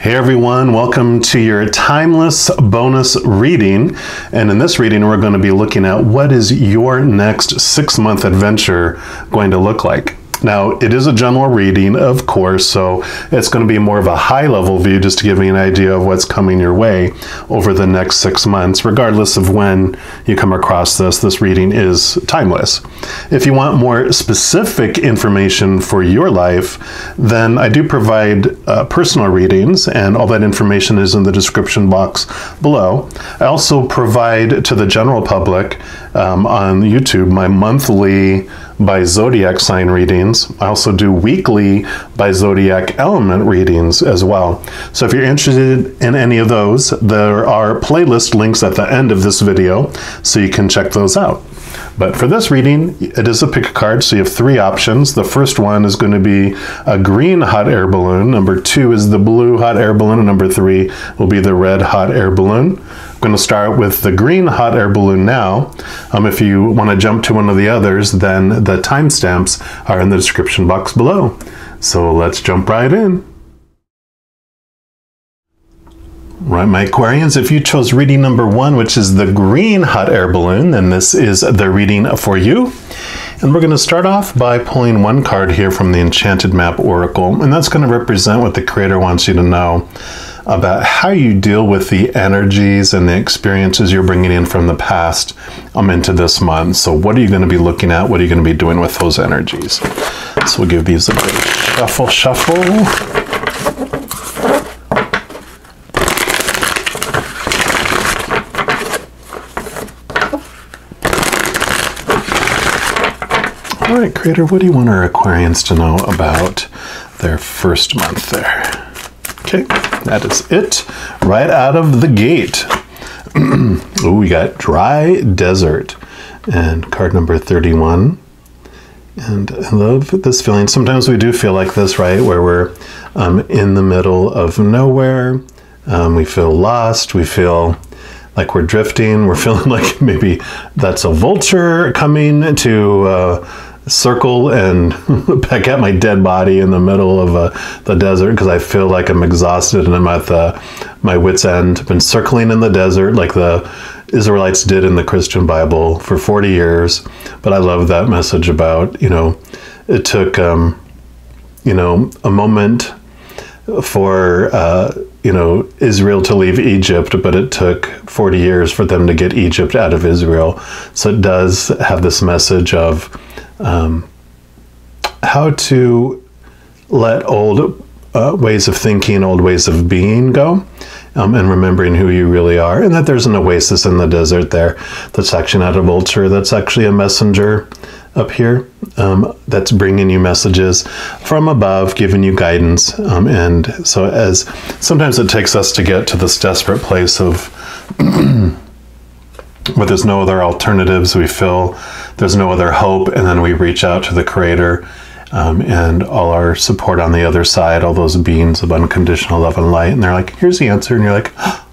Hey everyone, welcome to your timeless bonus reading. And in this reading, we're going to be looking at what is your next 6-month adventure going to look like. Now, it is a general reading, of course, so it's going to be more of a high-level view just to give you an idea of what's coming your way over the next 6 months. Regardless of when you come across this reading is timeless. If you want more specific information for your life, then I do provide personal readings, and all that information is in the description box below. I also provide to the general public on YouTube my monthly by zodiac sign readings. I also do weekly by zodiac element readings as well. So if you're interested in any of those, there are playlist links at the end of this video, so you can check those out. But for this reading, it is a pick a card, so you have 3 options. The first one is going to be a green hot air balloon. Number 2 is the blue hot air balloon, and number 3 will be the red hot air balloon. I'm going to start with the green hot air balloon now. If you want to jump to one of the others, then the timestamps are in the description box below. So let's jump right in. Right, my Aquarians, if you chose reading number 1, which is the green hot air balloon, then this is the reading for you. And we're going to start off by pulling one card here from the Enchanted Map Oracle, and that's going to represent what the Creator wants you to know about how you deal with the energies and the experiences you're bringing in from the past into this month. So what are you going to be looking at? What are you going to be doing with those energies? So we'll give these a bit of shuffle. All right, Creator, what do you want our Aquarians to know about their first month there? Okay, that is it right out of the gate. Oh, we got dry desert and card number 31. And I love this feeling. Sometimes we do feel like this, right? Where we're in the middle of nowhere. We feel lost. We feel like we're drifting. We're feeling like maybe that's a vulture coming to circle and peck at my dead body in the middle of the desert, because I feel like I'm exhausted and I'm at my wit's end. I've been circling in the desert like the Israelites did in the Christian Bible for 40 years. But I love that message about, it took, a moment for, Israel to leave Egypt, but it took 40 years for them to get Egypt out of Israel. So it does have this message of how to let old ways of thinking, old ways of being go, and remembering who you really are, and that there's an oasis in the desert there that's actually not a vulture, that's actually a messenger up here that's bringing you messages from above, giving you guidance. And so as sometimes it takes us to get to this desperate place of where there's no other alternatives, we feel there's no other hope, and then we reach out to the Creator and all our support on the other side, all those beings of unconditional love and light, and they're like, here's the answer, and you're like,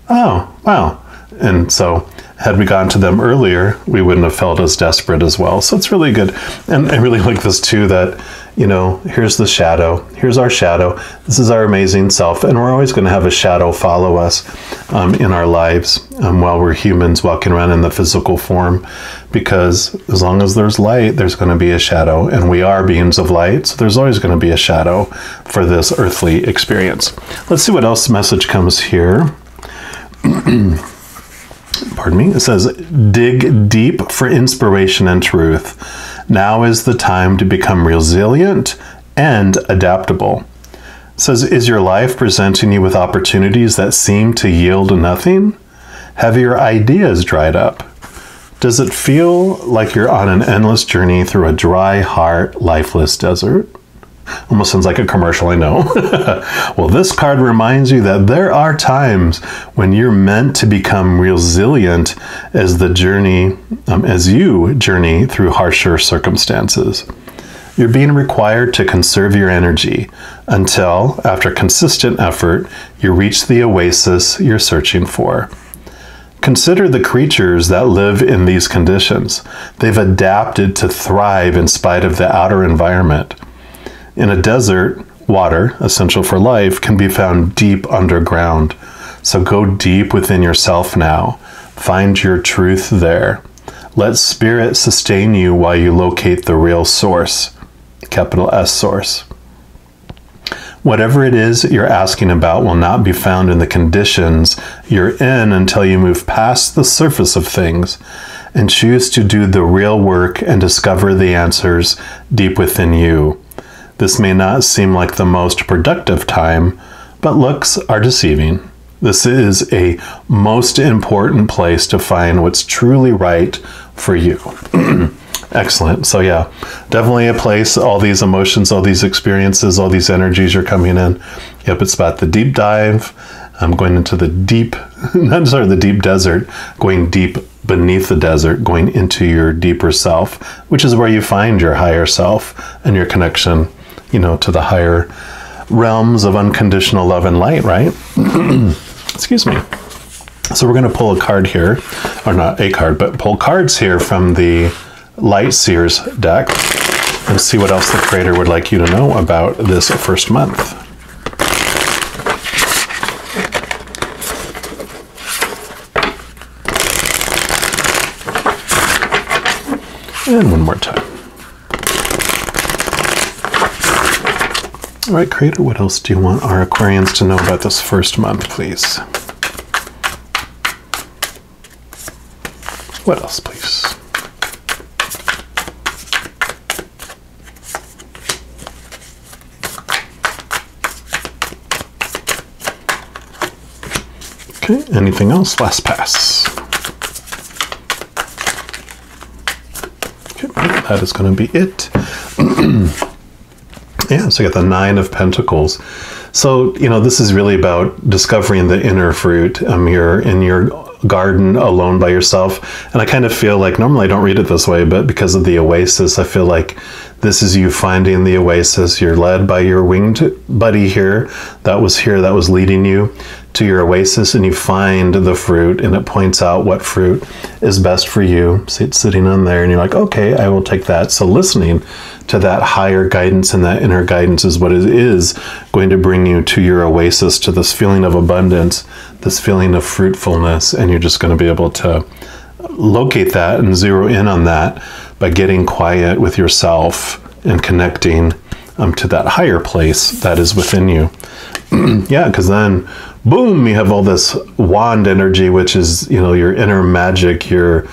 oh, wow. And so had we gone to them earlier, we wouldn't have felt as desperate as well. So it's really good. And I really like this too, that, here's the shadow, here's our shadow, this is our amazing self, and we're always going to have a shadow follow us in our lives while we're humans walking around in the physical form, because as long as there's light, there's going to be a shadow, and we are beings of light, so there's always going to be a shadow for this earthly experience. Let's see what else message comes here. Pardon me. It says, dig deep for inspiration and truth. Now is the time to become resilient and adaptable. It says, is your life presenting you with opportunities that seem to yield nothing? Have your ideas dried up? Does it feel like you're on an endless journey through a dry, hard, lifeless desert? Almost sounds like a commercial, I know. Well, this card reminds you that there are times when you're meant to become resilient as you journey through harsher circumstances. You're being required to conserve your energy until, after consistent effort, you reach the oasis you're searching for. Consider the creatures that live in these conditions. They've adapted to thrive in spite of the outer environment. In a desert, water, essential for life, can be found deep underground. So go deep within yourself now. Find your truth there. Let spirit sustain you while you locate the real source, capital S source. Whatever it is you're asking about will not be found in the conditions you're in until you move past the surface of things and choose to do the real work and discover the answers deep within you. This may not seem like the most productive time, but looks are deceiving. This is a most important place to find what's truly right for you. Excellent. So yeah, definitely a place, all these emotions, all these experiences, all these energies are coming in. Yep, it's about the deep dive. I'm going into the deep, not sorry, the deep desert, going deep beneath the desert, going into your deeper self, which is where you find your higher self and your connection, you know, to the higher realms of unconditional love and light, right? Excuse me. So we're going to pull a card here, or not a card, but pull cards here from the Light Seers deck and see what else the creator would like you to know about this first month. And one more time. All right, creator, what else do you want our Aquarians to know about this first month, please? What else, please? Okay, anything else? Last pass. Okay, that is going to be it. Yeah, so you got the Nine of Pentacles. So, you know, this is really about discovering the inner fruit. You're in your garden alone by yourself. And I kind of feel like, normally I don't read it this way, but because of the oasis, I feel like this is you finding the oasis. You're led by your winged buddy here that was leading you to your oasis, and you find the fruit, and it points out what fruit is best for you. See, it's sitting on there, and you're like, okay, I will take that. So listening to that higher guidance and that inner guidance is what it is going to bring you to your oasis, to this feeling of abundance, this feeling of fruitfulness, and you're just going to be able to locate that and zero in on that by getting quiet with yourself and connecting to that higher place that is within you. Yeah, because then boom, you have all this wand energy, which is, you know, your inner magic, your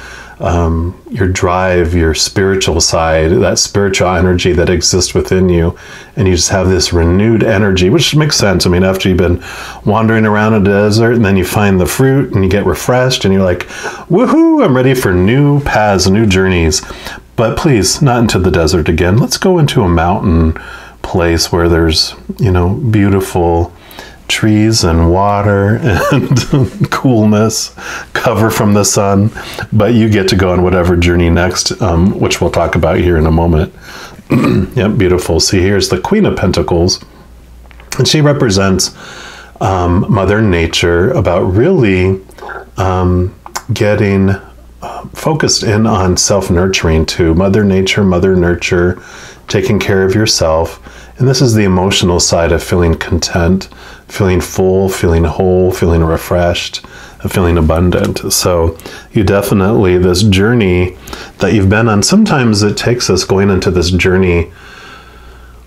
drive, your spiritual side, that spiritual energy that exists within you. And you just have this renewed energy, which makes sense. I mean, after you've been wandering around a desert and then you find the fruit and you get refreshed and you're like, woohoo, I'm ready for new paths, new journeys. But please, not into the desert again. Let's go into a mountain place where there's, you know, beautiful trees and water and coolness, cover from the sun, but you get to go on whatever journey next, which we'll talk about here in a moment. Yep, beautiful. See, here's the Queen of Pentacles, and she represents Mother Nature, about really getting focused in on self-nurturing too. Mother Nurture, taking care of yourself. And this is the emotional side of feeling content, feeling full, feeling whole, feeling refreshed, and feeling abundant. So you definitely, this journey that you've been on, sometimes it takes us going into this journey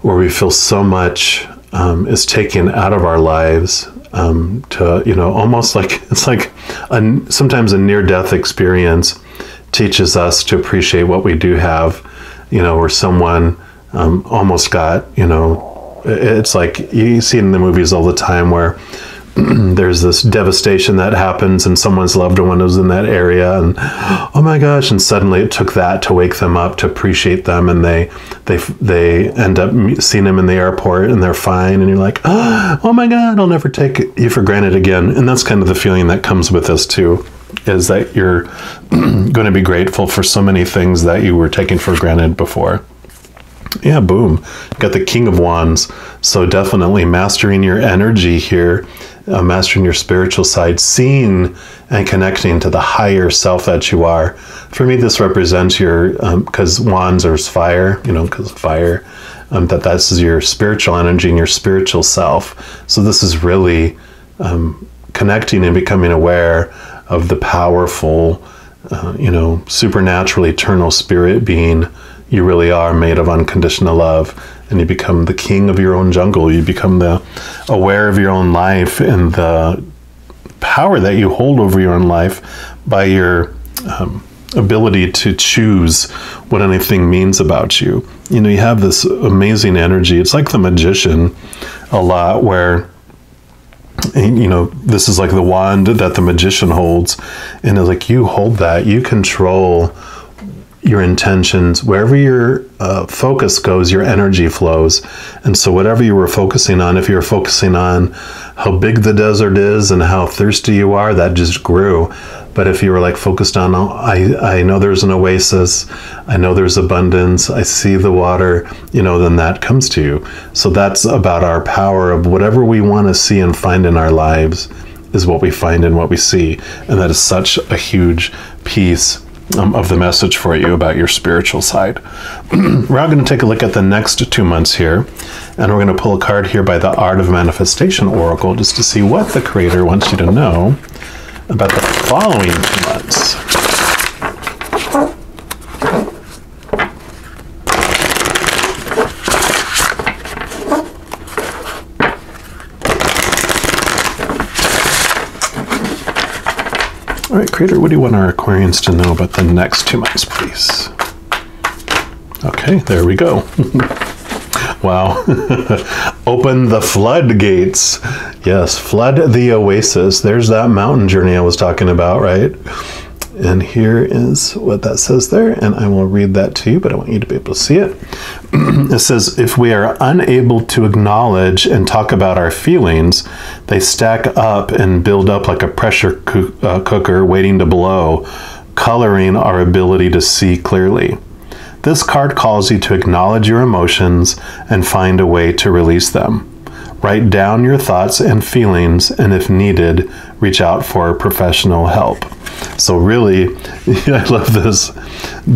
where we feel so much is taken out of our lives, to, you know, almost like, it's like sometimes a near-death experience teaches us to appreciate what we do have, you know, where someone almost got, you know, it's like you see in the movies all the time where there's this devastation that happens and someone's loved one was in that area, and oh my gosh, and suddenly it took that to wake them up, to appreciate them, and they end up seeing them in the airport and they're fine, and you're like, oh my God, I'll never take you for granted again. And that's kind of the feeling that comes with this too, is that you're going to be grateful for so many things that you were taking for granted before. Yeah, boom. Got the King of Wands. So definitely mastering your energy here, mastering your spiritual side, seeing and connecting to the higher self that you are. For me, this represents your, because wands are fire, you know, because fire, that this is your spiritual energy and your spiritual self. So this is really connecting and becoming aware of the powerful, supernatural, eternal spirit being you really are, made of unconditional love. And you become the king of your own jungle. You become aware of your own life and the power that you hold over your own life by your ability to choose what anything means about you. You have this amazing energy. It's like the magician a lot, where this is like the wand that the magician holds, and it's like you hold that, you control your intentions. Wherever your focus goes, your energy flows. And so whatever you were focusing on, if you were focusing on how big the desert is and how thirsty you are, that just grew. But if you were like focused on, I know there's an oasis, I know there's abundance, I see the water, then that comes to you. So that's about our power of whatever we want to see and find in our lives is what we find in what we see. And that is such a huge piece of the message for you about your spiritual side. We're now going to take a look at the next 2 months here, and we're going to pull a card here by the Art of Manifestation Oracle just to see what the Creator wants you to know about the following 2 months. All right, Creator, what do you want our Aquarians to know about the next 2 months, please? Okay, there we go. Wow. Open the floodgates. Yes, flood the oasis. There's that mountain journey I was talking about, right? And here is what that says there, and I will read that to you, but I want you to be able to see it. It says, if we are unable to acknowledge and talk about our feelings, they stack up and build up like a pressure cooker waiting to blow, coloring our ability to see clearly. This card calls you to acknowledge your emotions and find a way to release them. Write down your thoughts and feelings, and if needed, reach out for professional help. So really, I love this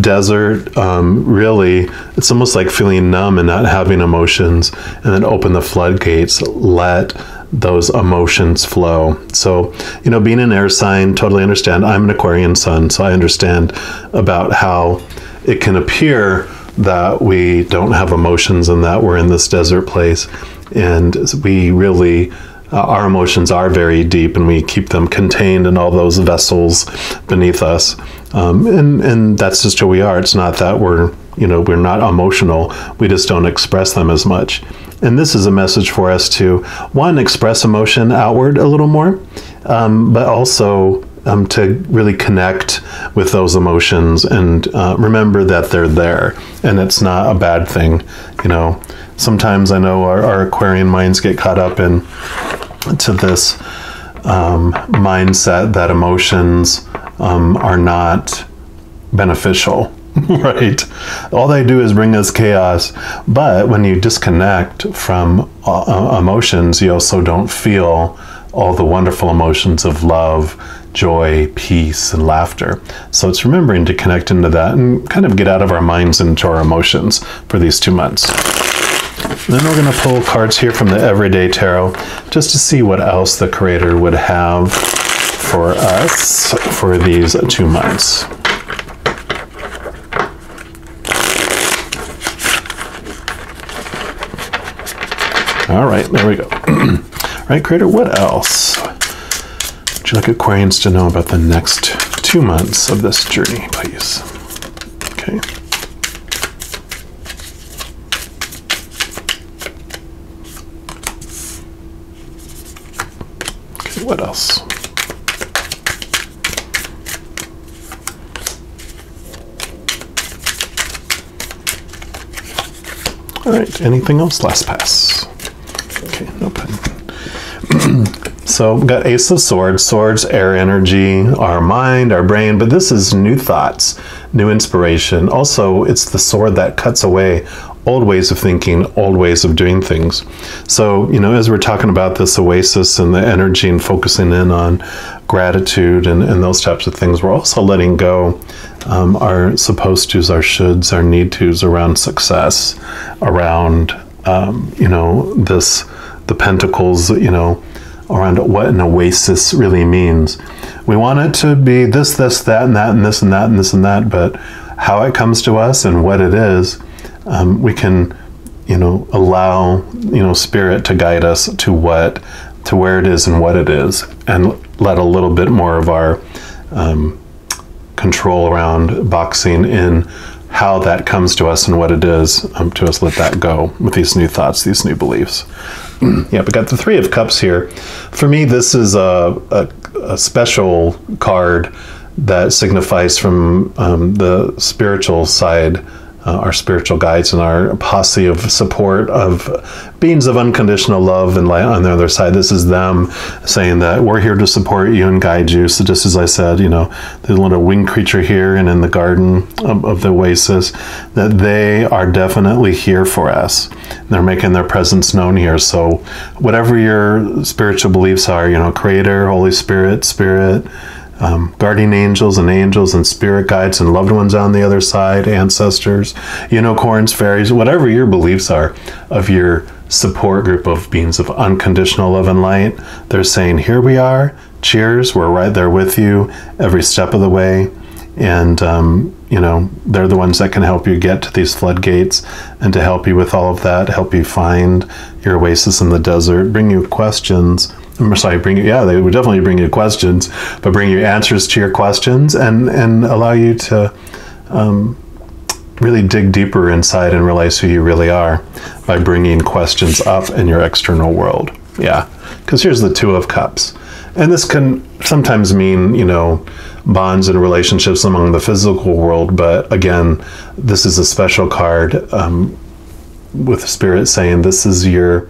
desert. Really, it's almost like feeling numb and not having emotions, and then open the floodgates, let those emotions flow. So, being an air sign, totally understand. I'm an Aquarian sun, so I understand about how it can appear that we don't have emotions and that we're in this desert place. And we really, our emotions are very deep, and we keep them contained in all those vessels beneath us. And that's just who we are. It's not that we're not emotional. We just don't express them as much. And this is a message for us to, one, express emotion outward a little more, but also to really connect with those emotions and remember that they're there, and it's not a bad thing. Sometimes I know our Aquarian minds get caught up into this mindset that emotions are not beneficial, right? All they do is bring us chaos. But when you disconnect from emotions, you also don't feel all the wonderful emotions of love, joy, peace, and laughter. So it's remembering to connect into that and kind of get out of our minds into our emotions for these 2 months. Then we're going to pull cards here from the Everyday Tarot just to see what else the Creator would have for us for these 2 months. All right, there we go. All right, Creator, what else would you like Aquarians to know about the next 2 months of this journey, please? Okay. Okay, what else? All right, anything else? Last pass. Okay, no pen. So we've got Ace of Swords, swords, air energy, our mind, our brain, but this is new thoughts, new inspiration. Also, it's the sword that cuts away old ways of thinking, old ways of doing things. So, you know, as we're talking about this oasis and the energy and focusing in on gratitude and those types of things, we're also letting go our supposed tos, our shoulds, our need tos around success, around, you know, the pentacles, you know, around what an oasis really means. We want it to be this, that, and that, and this, and that, and this, and that, but how it comes to us and what it is, we can, you know, allow, you know, spirit to guide us to where it is and what it is, and let a little bit more of our control around boxing in how that comes to us and what it is to us, let that go with these new thoughts, these new beliefs. Yeah, we got the Three of Cups here. For me, this is a special card that signifies from the spiritual side, our spiritual guides and our posse of support of beings of unconditional love and light on the other side. This is them saying that we're here to support you and guide you. So just as I said, you know, there's a little winged creature here and in the garden of the oasis, that they are definitely here for us. They're making their presence known here. So whatever your spiritual beliefs are, you know, Creator, Holy Spirit, guardian angels and spirit guides and loved ones on the other side, ancestors, unicorns, fairies, whatever your beliefs are of your support group of beings of unconditional love and light, they're saying, here we are, cheers, we're right there with you every step of the way. And, you know, they're the ones that can help you get to these floodgates and to help you with all of that, help you find your oasis in the desert, bring you questions. I'm sorry, they would definitely bring you questions, but bring you answers to your questions and allow you to really dig deeper inside and realize who you really are by bringing questions up in your external world. Yeah, because here's the Two of Cups. And this can sometimes mean, you know, bonds and relationships among the physical world, but again, this is a special card with Spirit saying this is your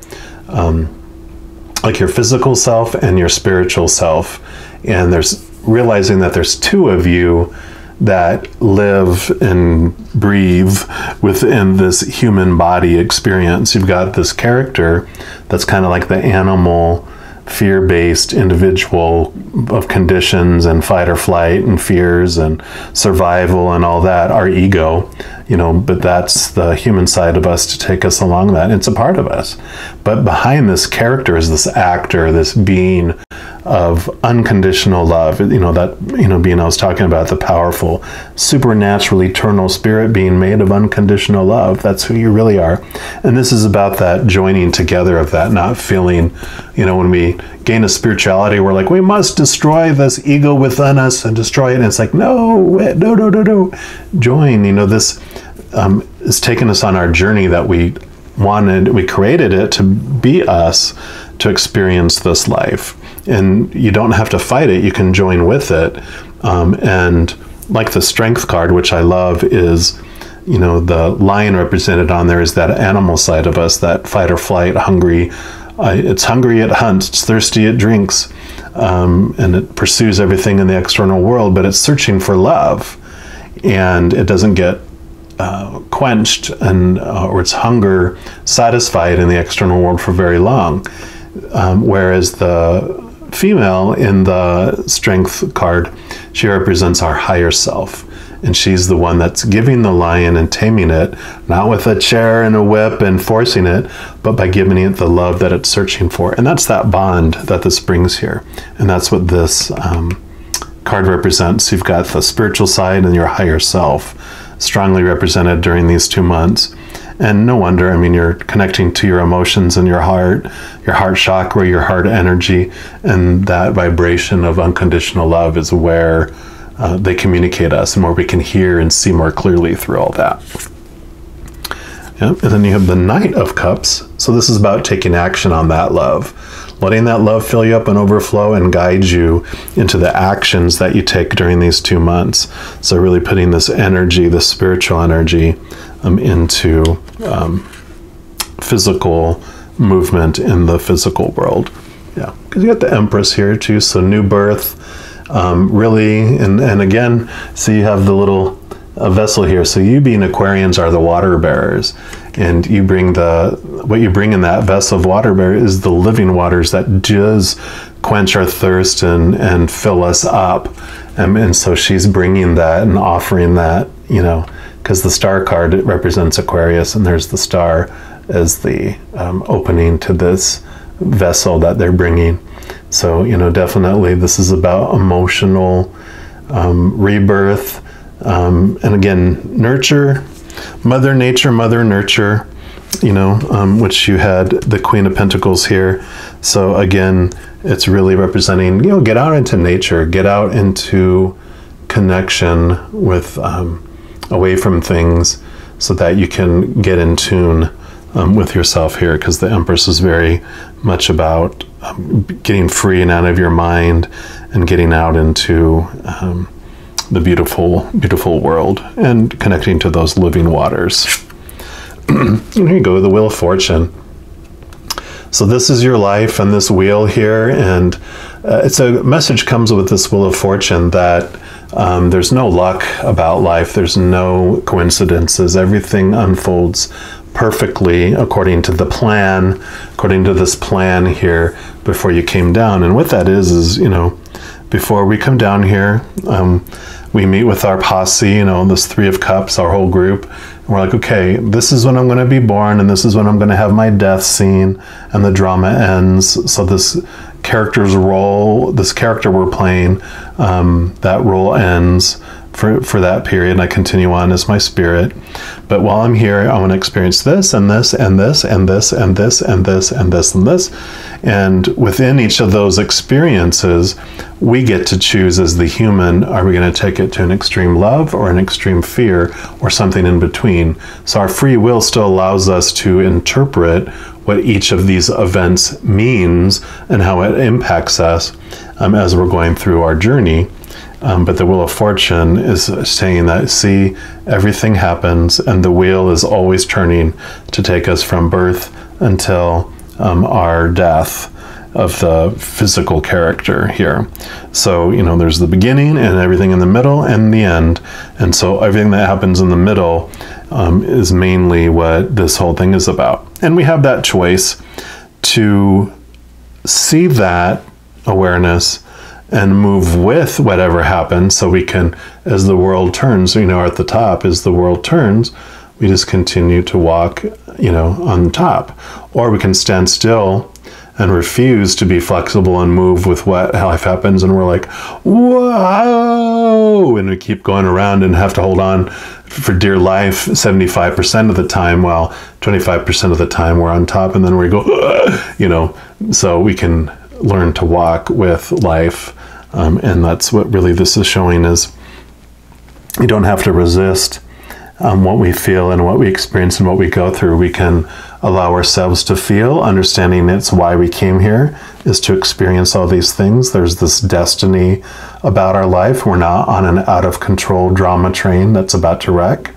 like your physical self and your spiritual self, and there's realizing that there's two of you that live and breathe within this human body experience. You've got this character that's kind of like the animal, fear-based individual of conditions and fight or flight and fears and survival and all that, our ego, you know, but that's the human side of us to take us along that. It's a part of us. But behind this character is this actor, this being of unconditional love, you know, that, you know, being I was talking about, the powerful, supernatural, eternal spirit being made of unconditional love. That's who you really are. And this is about that joining together of that, not feeling, you know, when we gain a spirituality, we're like, we must destroy this ego within us and destroy it. And it's like, no. Join, you know, this is taking us on our journey that we created it to be us, to experience this life. And you don't have to fight it, you can join with it. And like the Strength card, which I love, is, you know, the lion represented on there is that animal side of us, that fight or flight, hungry. It's hungry, it hunts, it's thirsty, it drinks, and it pursues everything in the external world, but it's searching for love, and it doesn't get quenched or its hunger satisfied in the external world for very long. Whereas the female in the Strength card, she represents our higher self. And she's the one that's giving the lion and taming it, not with a chair and a whip and forcing it, but by giving it the love that it's searching for. And that's that bond that this brings here. And that's what this card represents. You've got the spiritual side and your higher self strongly represented during these 2 months. And no wonder, I mean, you're connecting to your emotions and your heart chakra, your heart energy, and that vibration of unconditional love is where they communicate us and where we can hear and see more clearly through all that. Yep. And then you have the Knight of Cups. So this is about taking action on that love, letting that love fill you up and overflow and guide you into the actions that you take during these 2 months. So really putting this energy, this spiritual energy, into physical movement in the physical world. Yeah, because you got the Empress here too, so new birth, really, and again, so you have the little a vessel here. So you being Aquarians are the water bearers, and you bring what you bring in that vessel of water bearer is the living waters that just quench our thirst and fill us up. And so she's bringing that and offering that, you know, because the star card, it represents Aquarius, and there's the star as the opening to this vessel that they're bringing. So, you know, definitely this is about emotional rebirth, and again, nurture, Mother Nature, Mother Nurture, you know, which you had the Queen of Pentacles here. So again, it's really representing, you know, get out into nature, get out into connection with, away from things, so that you can get in tune with yourself here, because the Empress is very much about getting free and out of your mind and getting out into the beautiful, beautiful world and connecting to those living waters. And here you go, the Wheel of Fortune. So this is your life and this wheel here, and it's a message comes with this Wheel of Fortune that there's no luck about life. There's no coincidences. Everything unfolds perfectly according to the plan, according to this plan here before you came down. And what that is, you know, before we come down here, we meet with our posse, you know, this Three of Cups, our whole group. And we're like, okay, this is when I'm going to be born, and this is when I'm going to have my death scene, and the drama ends. So this character's role, this character we're playing, that role ends for that period, and I continue on as my spirit. But while I'm here, I want to experience this and this and this and this and this and this and this and this. And within each of those experiences, we get to choose as the human, are we going to take it to an extreme love or an extreme fear or something in between? So our free will still allows us to interpret what each of these events means and how it impacts us as we're going through our journey. But the Wheel of Fortune is saying that, see, everything happens, and the wheel is always turning to take us from birth until our death of the physical character here. So, you know, there's the beginning and everything in the middle and the end. And so everything that happens in the middle is mainly what this whole thing is about. And we have that choice to see that awareness and move with whatever happens, so we can, as the world turns, you know, at the top, as the world turns, we just continue to walk, you know, on top. Or we can stand still and refuse to be flexible and move with what life happens, and we're like, whoa, and we keep going around and have to hold on for dear life 75% of the time, while 25% of the time we're on top, and then we go, you know, so we can learn to walk with life. And that's what really this is showing, is you don't have to resist what we feel and what we experience and what we go through. We can allow ourselves to feel, understanding it's why we came here, is to experience all these things. There's this destiny about our life. We're not on an out of control drama train that's about to wreck.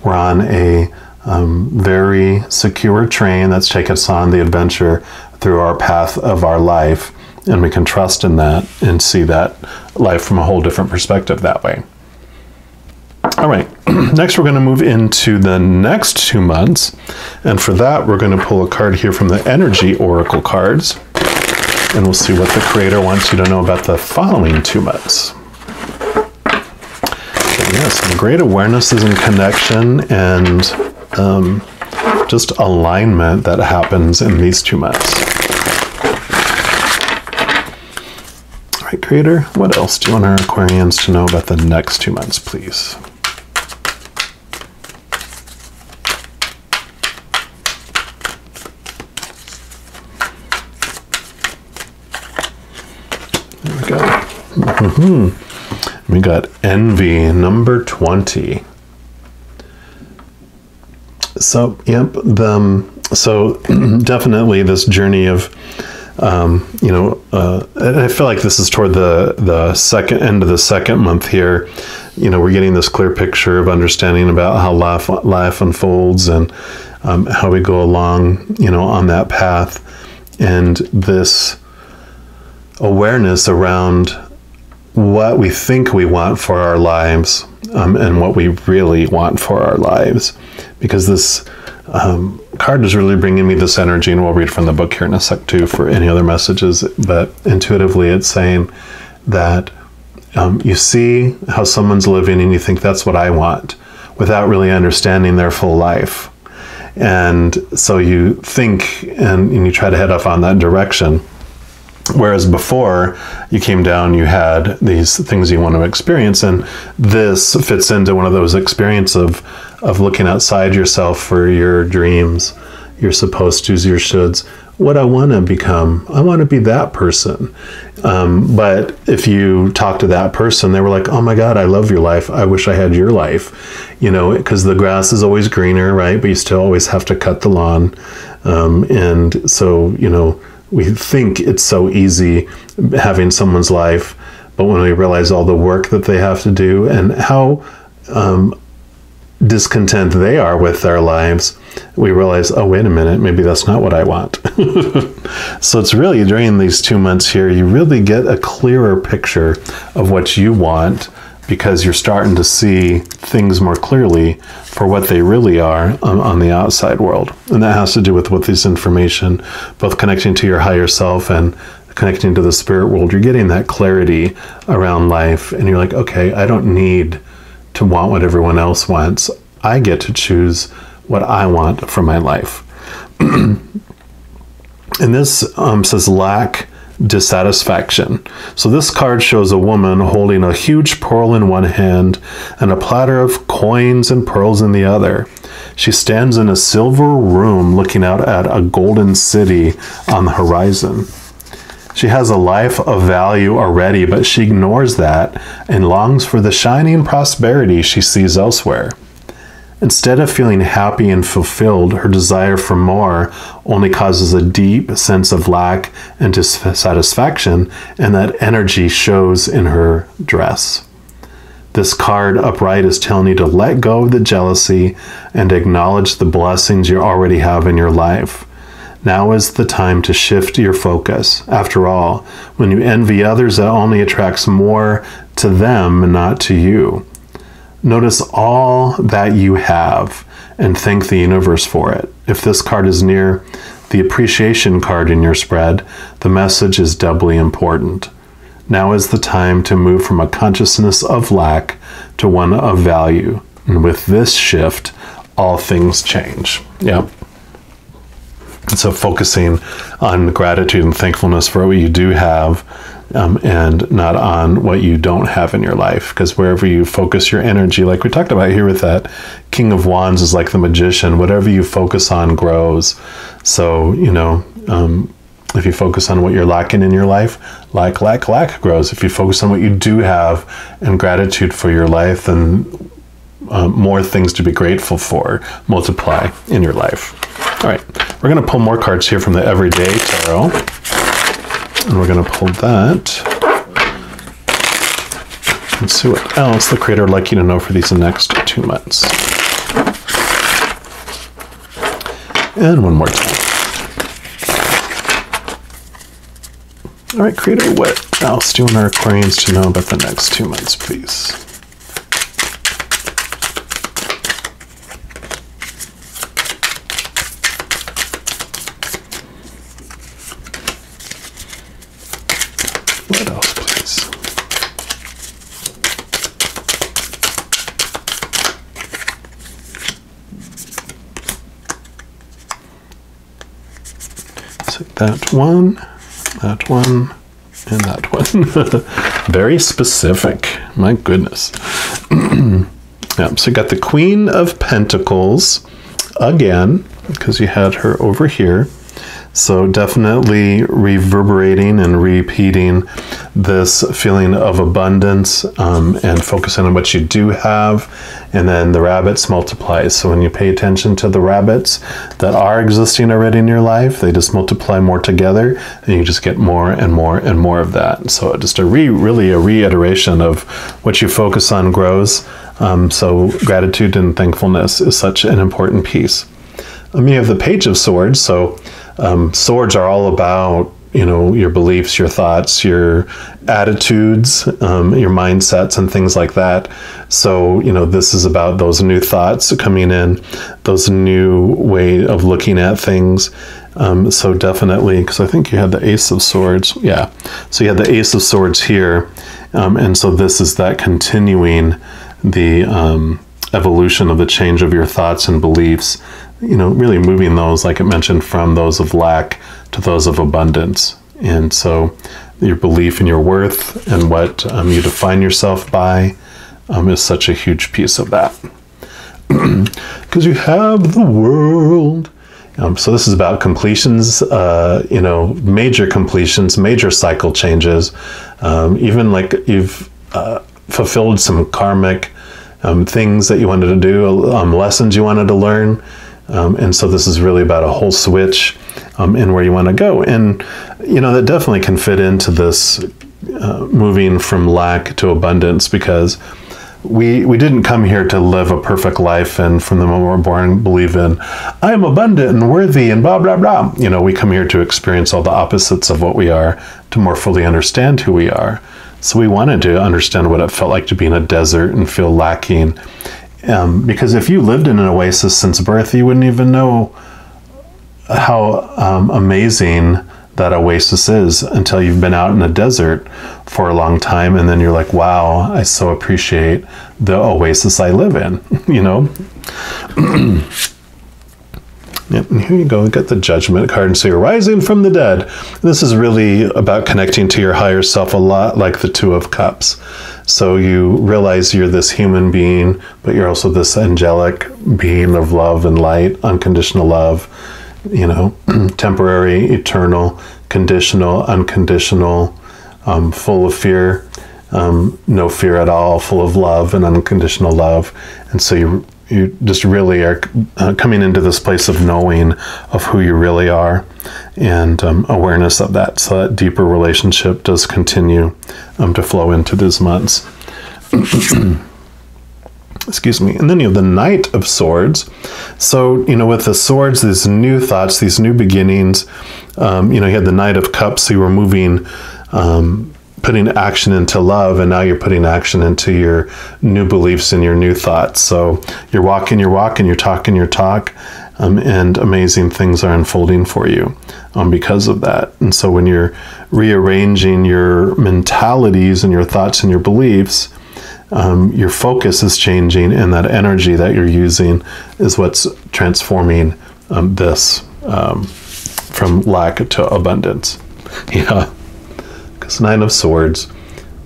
We're on a very secure train that's taken us on the adventure through our path of our life. And we can trust in that and see that life from a whole different perspective that way. All right, next we're going to move into the next 2 months. And for that, we're going to pull a card here from the Energy Oracle cards. And we'll see what the Creator wants you to know about the following 2 months. So yes, great awarenesses and connection and just alignment that happens in these 2 months. All right, Creator, what else do you want our Aquarians to know about the next 2 months, please? There we go. We got Envy, number 20. So, yep, so definitely this journey of, you know, I feel like this is toward the second end of the second month here. You know, we're getting this clear picture of understanding about how life unfolds and how we go along, you know, on that path. And this awareness around what we think we want for our lives and what we really want for our lives. Because this card is really bringing me this energy, and we'll read from the book here in a sec too for any other messages, but intuitively it's saying that you see how someone's living and you think that's what I want, without really understanding their full life. And so you think and you try to head off on that direction. Whereas before you came down, you had these things you want to experience, and this fits into one of those experiences of looking outside yourself for your dreams, your supposed to's, your shoulds. What I want to become, I want to be that person. But if you talk to that person, they were like, oh my God, I love your life. I wish I had your life. You know, because the grass is always greener, right? But you still always have to cut the lawn. And so, you know, we think it's so easy having someone's life, but when we realize all the work that they have to do and how discontent they are with their lives, we realize, oh, wait a minute, maybe that's not what I want. So it's really during these 2 months here, you really get a clearer picture of what you want, because you're starting to see things more clearly for what they really are on the outside world. And that has to do with this information, both connecting to your higher self and connecting to the spirit world. You're getting that clarity around life, and you're like, okay, I don't need to want what everyone else wants. I get to choose what I want for my life. And this says lack dissatisfaction. So this card shows a woman holding a huge pearl in one hand and a platter of coins and pearls in the other. She stands in a silver room looking out at a golden city on the horizon. She has a life of value already, but she ignores that and longs for the shining prosperity she sees elsewhere. Instead of feeling happy and fulfilled, her desire for more only causes a deep sense of lack and dissatisfaction, and that energy shows in her dress. This card upright is telling you to let go of the jealousy and acknowledge the blessings you already have in your life. Now is the time to shift your focus. After all, when you envy others, that only attracts more to them and not to you. Notice all that you have and thank the universe for it. If this card is near the appreciation card in your spread, the message is doubly important. Now is the time to move from a consciousness of lack to one of value. And with this shift, all things change. Yep. And so focusing on gratitude and thankfulness for what you do have, and not on what you don't have in your life. Because wherever you focus your energy, like we talked about here with that King of Wands is like the magician, whatever you focus on grows. So, you know, if you focus on what you're lacking in your life, lack grows. If you focus on what you do have and gratitude for your life, then more things to be grateful for multiply in your life. All right, we're going to pull more cards here from the Everyday Tarot. And we're going to pull that and see what else the Creator would like you to know for these next 2 months. And one more time. All right, Creator, what else do you want our Aquarians to know about the next 2 months, please? What else, please? So that one, and that one. Very specific. My goodness. Yeah, so you got the Queen of Pentacles again, because you had her over here. So definitely reverberating and repeating this feeling of abundance, and focusing on what you do have. And then the rabbits multiplies. So when you pay attention to the rabbits that are existing already in your life, they just multiply more together, and you just get more and more and more of that. So just really a reiteration of what you focus on grows. So gratitude and thankfulness is such an important piece. You have the Page of Swords. So swords are all about you know, your beliefs, your thoughts, your attitudes, your mindsets and things like that. So, you know, this is about those new thoughts coming in, those new way of looking at things. So definitely, because I think you had the Ace of Swords. Yeah. So you had the Ace of Swords here. And so this is that continuing the evolution of the change of your thoughts and beliefs, you know, really moving those, like it mentioned, from those of lack to those of abundance. And so your belief in your worth and what you define yourself by is such a huge piece of that. Because you have the World. So this is about completions, you know, major completions, major cycle changes, even like you've fulfilled some karmic things that you wanted to do, lessons you wanted to learn. And so this is really about a whole switch in where you want to go. And, you know, that definitely can fit into this moving from lack to abundance, because we didn't come here to live a perfect life and from the moment we're born believe in, I am abundant and worthy and blah, blah, blah. You know, we come here to experience all the opposites of what we are, to more fully understand who we are. So we wanted to understand what it felt like to be in a desert and feel lacking. Because if you lived in an oasis since birth, you wouldn't even know how amazing that oasis is until you've been out in a desert for a long time, and then you're like, wow, I so appreciate the oasis I live in, you know? Yep, and here you go, we got the Judgment card, and so you're rising from the dead. This is really about connecting to your higher self, a lot like the Two of Cups. So you realize you're this human being, but you're also this angelic being of love and light, unconditional love, you know, temporary, eternal, conditional, unconditional, full of fear, no fear at all, full of love and unconditional love. And so you just really are coming into this place of knowing of who you really are, and awareness of that. So that deeper relationship does continue to flow into these months. Excuse me. And then you have the Knight of Swords. So, you know, with the swords, these new thoughts, these new beginnings, you know, you had the Knight of Cups, so you were moving, putting action into love, and now you're putting action into your new beliefs and your new thoughts. So you're walking your walk and you're talking your talk, and amazing things are unfolding for you because of that. And so when you're rearranging your mentalities and your thoughts and your beliefs, your focus is changing, and that energy that you're using is what's transforming this from lack to abundance. Yeah. Because Nine of Swords,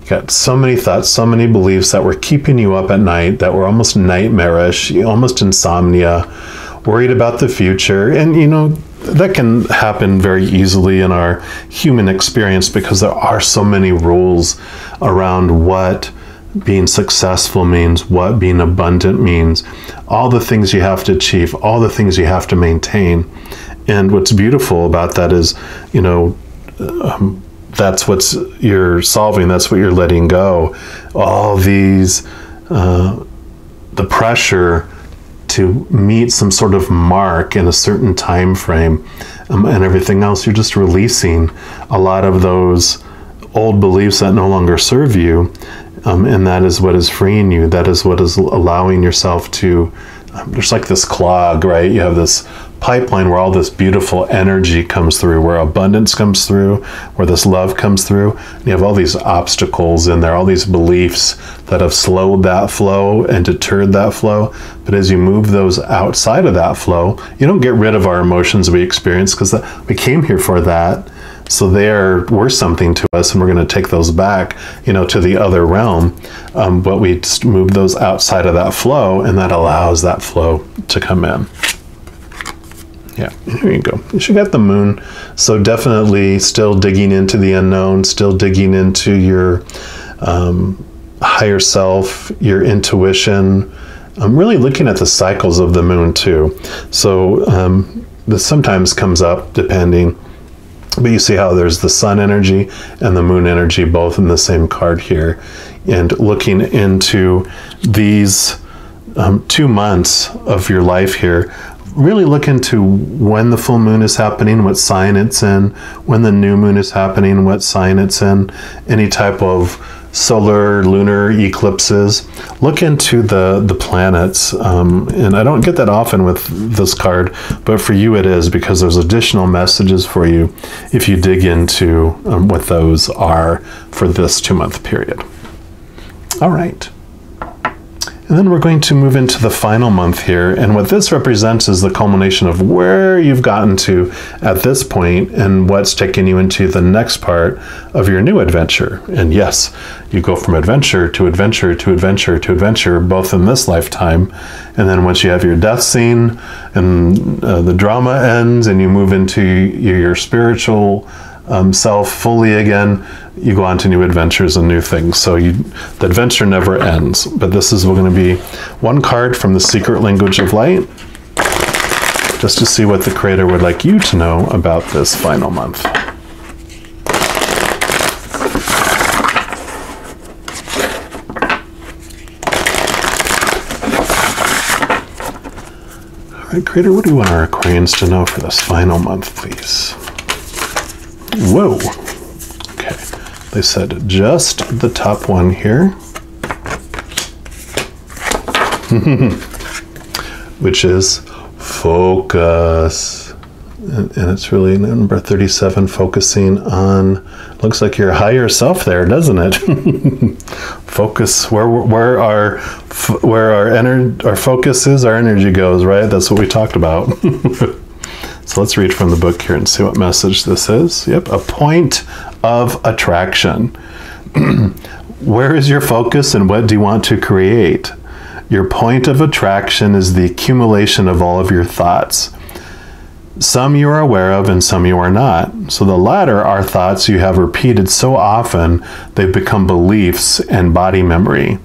you got so many thoughts, so many beliefs that were keeping you up at night, that were almost nightmarish, almost insomnia, worried about the future. And, you know, that can happen very easily in our human experience, because there are so many rules around what being successful means, what being abundant means, all the things you have to achieve, all the things you have to maintain. And what's beautiful about that is, you know, that's what you're solving, that's what you're letting go. All these, the pressure to meet some sort of mark in a certain time frame, and everything else, you're just releasing a lot of those old beliefs that no longer serve you. And that is what is freeing you. That is what is allowing yourself to, there's like this clog, right? You have this pipeline where all this beautiful energy comes through, where abundance comes through, where this love comes through. And you have all these obstacles in there, all these beliefs that have slowed that flow and deterred that flow. But as you move those outside of that flow, you don't get rid of our emotions we experience, because we came here for that. So they're worth something to us, and we're going to take those back, you know, to the other realm. But we just move those outside of that flow, and that allows that flow to come in. Yeah, here you go. You should get the Moon. So definitely still digging into the unknown, still digging into your higher self, your intuition. I'm really looking at the cycles of the Moon too. So this sometimes comes up depending. But you see how there's the Sun energy and the Moon energy both in the same card here. And looking into these 2 months of your life here, really look into when the full moon is happening, what sign it's in, when the new moon is happening, what sign it's in, any type of solar, lunar eclipses. Look into the planets, and I don't get that often with this card, but for you it is, because there's additional messages for you if you dig into what those are for this 2-month period. All right. And then we're going to move into the final month here, and what this represents is the culmination of where you've gotten to at this point and what's taking you into the next part of your new adventure. And yes, you go from adventure to adventure to adventure to adventure, both in this lifetime, and then once you have your death scene and the drama ends and you move into your spiritual self fully again, you go on to new adventures and new things. So the adventure never ends. But this is going to be one card from the Secret Language of Light, just to see what the Creator would like you to know about this final month. All right, Creator, what do you want our Aquarians to know for this final month, please? Whoa. Okay. They said just the top one here. Which is focus. And it's really number 37, focusing on, looks like your higher self there, doesn't it? Focus, where our focus is, our energy goes, right? That's what we talked about. So let's read from the book here and see what message this is. Yep, a point of attraction. Where is your focus and what do you want to create? Your point of attraction is the accumulation of all of your thoughts. Some you are aware of and some you are not. So the latter are thoughts you have repeated so often they've become beliefs and body memory.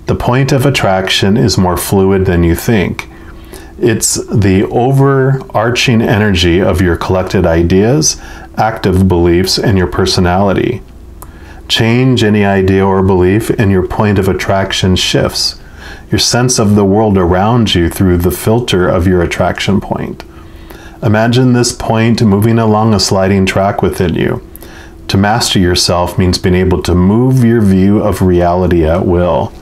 The point of attraction is more fluid than you think. It's the overarching energy of your collected ideas, active beliefs, and your personality. Change any idea or belief and your point of attraction shifts. Your sense of the world around you through the filter of your attraction point. Imagine this point moving along a sliding track within you. To master yourself means being able to move your view of reality at will.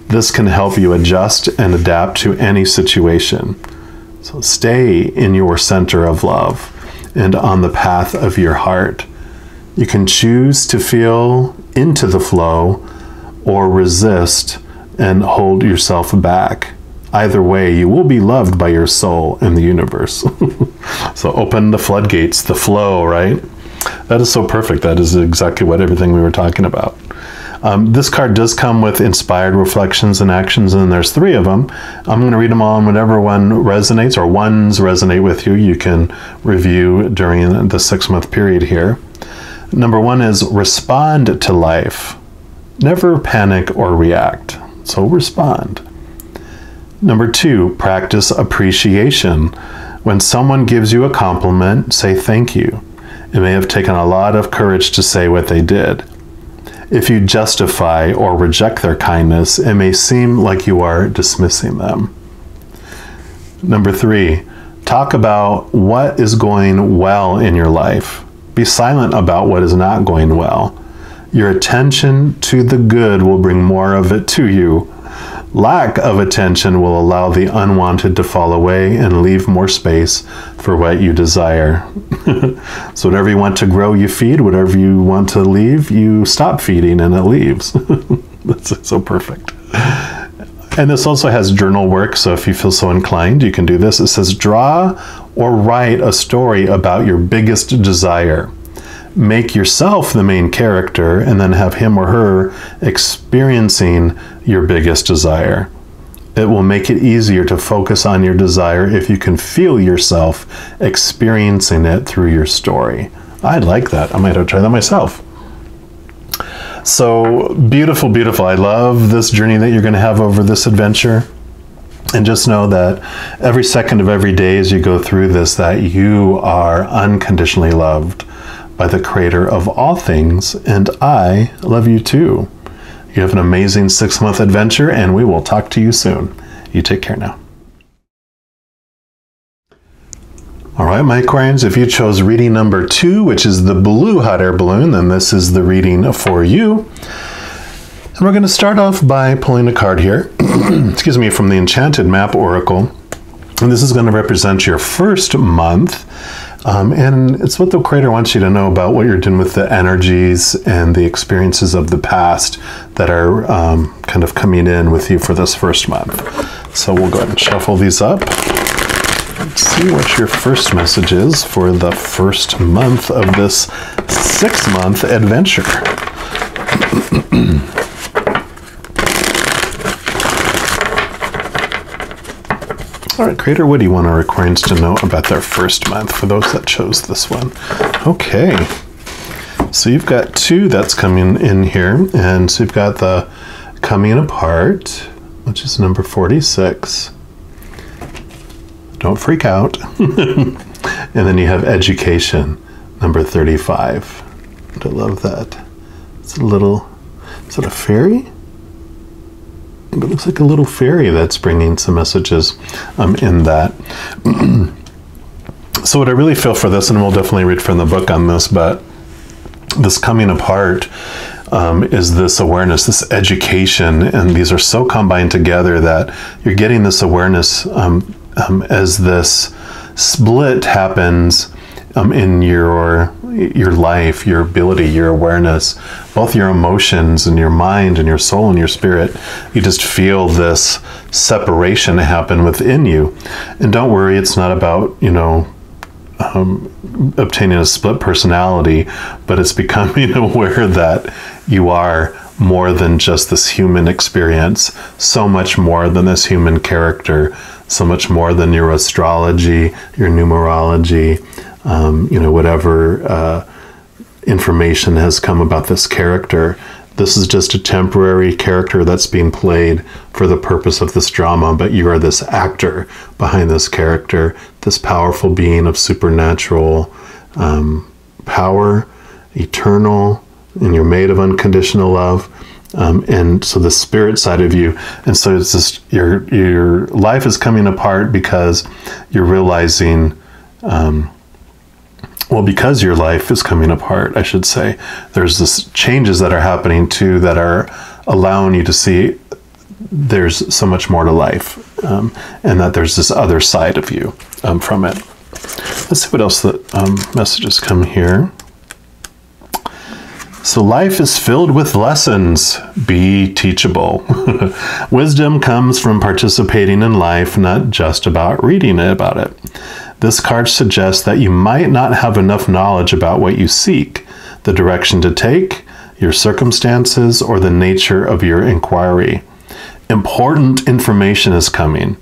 This can help you adjust and adapt to any situation. So stay in your center of love and on the path of your heart. You can choose to feel into the flow or resist and hold yourself back. Either way, you will be loved by your soul and the universe. So open the floodgates, the flow, right? That is so perfect. That is exactly what everything we were talking about. This card does come with inspired reflections and actions, and there's 3 of them. I'm going to read them all, and whatever one resonates, or ones resonate with you, you can review during the 6-month period here. Number 1 is respond to life. Never panic or react. So respond. Number 2, practice appreciation. When someone gives you a compliment, say thank you. It may have taken a lot of courage to say what they did. If you justify or reject their kindness, it may seem like you are dismissing them. Number 3, talk about what is going well in your life. Be silent about what is not going well. Your attention to the good will bring more of it to you. Lack of attention will allow the unwanted to fall away and leave more space for what you desire. So whatever you want to grow, you feed. Whatever you want to leave, you stop feeding and it leaves. That's so perfect. And this also has journal work, so if you feel so inclined, you can do this. It says, draw or write a story about your biggest desire. Make yourself the main character and then have him or her experiencing your biggest desire. It will make it easier to focus on your desire if you can feel yourself experiencing it through your story. I like that. I might have to try that myself. So beautiful, beautiful. I love this journey that you're going to have over this adventure. And just know that every second of every day as you go through this, that you are unconditionally loved by the Creator of all things, and I love you too. You have an amazing 6-month adventure, and we will talk to you soon. You take care now. All right, my Aquarians, if you chose reading number 2, which is the blue hot air balloon, then this is the reading for you. And we're going to start off by pulling a card here, excuse me, from the Enchanted Map Oracle. And this is going to represent your first month. And it's what the Creator wants you to know about what you're doing with the energies and the experiences of the past that are kind of coming in with you for this first month. So we'll go ahead and shuffle these up. Let's see what your first message is for the first month of this 6-month adventure. All right, Creator, what do you want our Aquarians to know about their first month for those that chose this one? Okay, so you've got 2 that's coming in here, and so you've got the coming apart, which is number 46. Don't freak out. And then you have education, number 35. I love that. It's a little, is it a fairy? It looks like a little fairy that's bringing some messages in that. So what I really feel for this, and we'll definitely read from the book on this, but this coming apart is this awareness, this education, and these are so combined together that you're getting this awareness as this split happens in your life, your ability, your awareness, both your emotions and your mind and your soul and your spirit. You just feel this separation happen within you. And don't worry, it's not about, you know, obtaining a split personality, but it's becoming aware that you are more than just this human experience, so much more than this human character, so much more than your astrology, your numerology, you know, whatever information has come about this character. This is just a temporary character that's being played for the purpose of this drama, but you are this actor behind this character, this powerful being of supernatural power, eternal, and you're made of unconditional love. And so the spirit side of you, and so it's just your life is coming apart because you're realizing, well, because your life is coming apart, I should say, there's this changes that are happening too that are allowing you to see there's so much more to life, and that there's this other side of you from it. Let's see what else the messages come here. So life is filled with lessons. Be teachable. Wisdom comes from participating in life, not just about reading about it. This card suggests that you might not have enough knowledge about what you seek, the direction to take, your circumstances, or the nature of your inquiry. Important information is coming.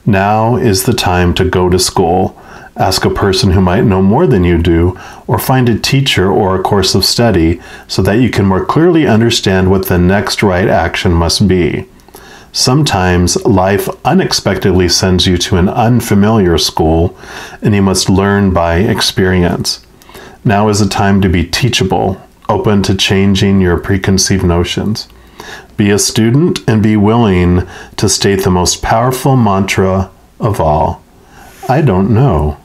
Now is the time to go to school. Ask a person who might know more than you do, or find a teacher or a course of study so that you can more clearly understand what the next right action must be. Sometimes life unexpectedly sends you to an unfamiliar school, and you must learn by experience. Now is the time to be teachable, open to changing your preconceived notions. Be a student and be willing to state the most powerful mantra of all. I don't know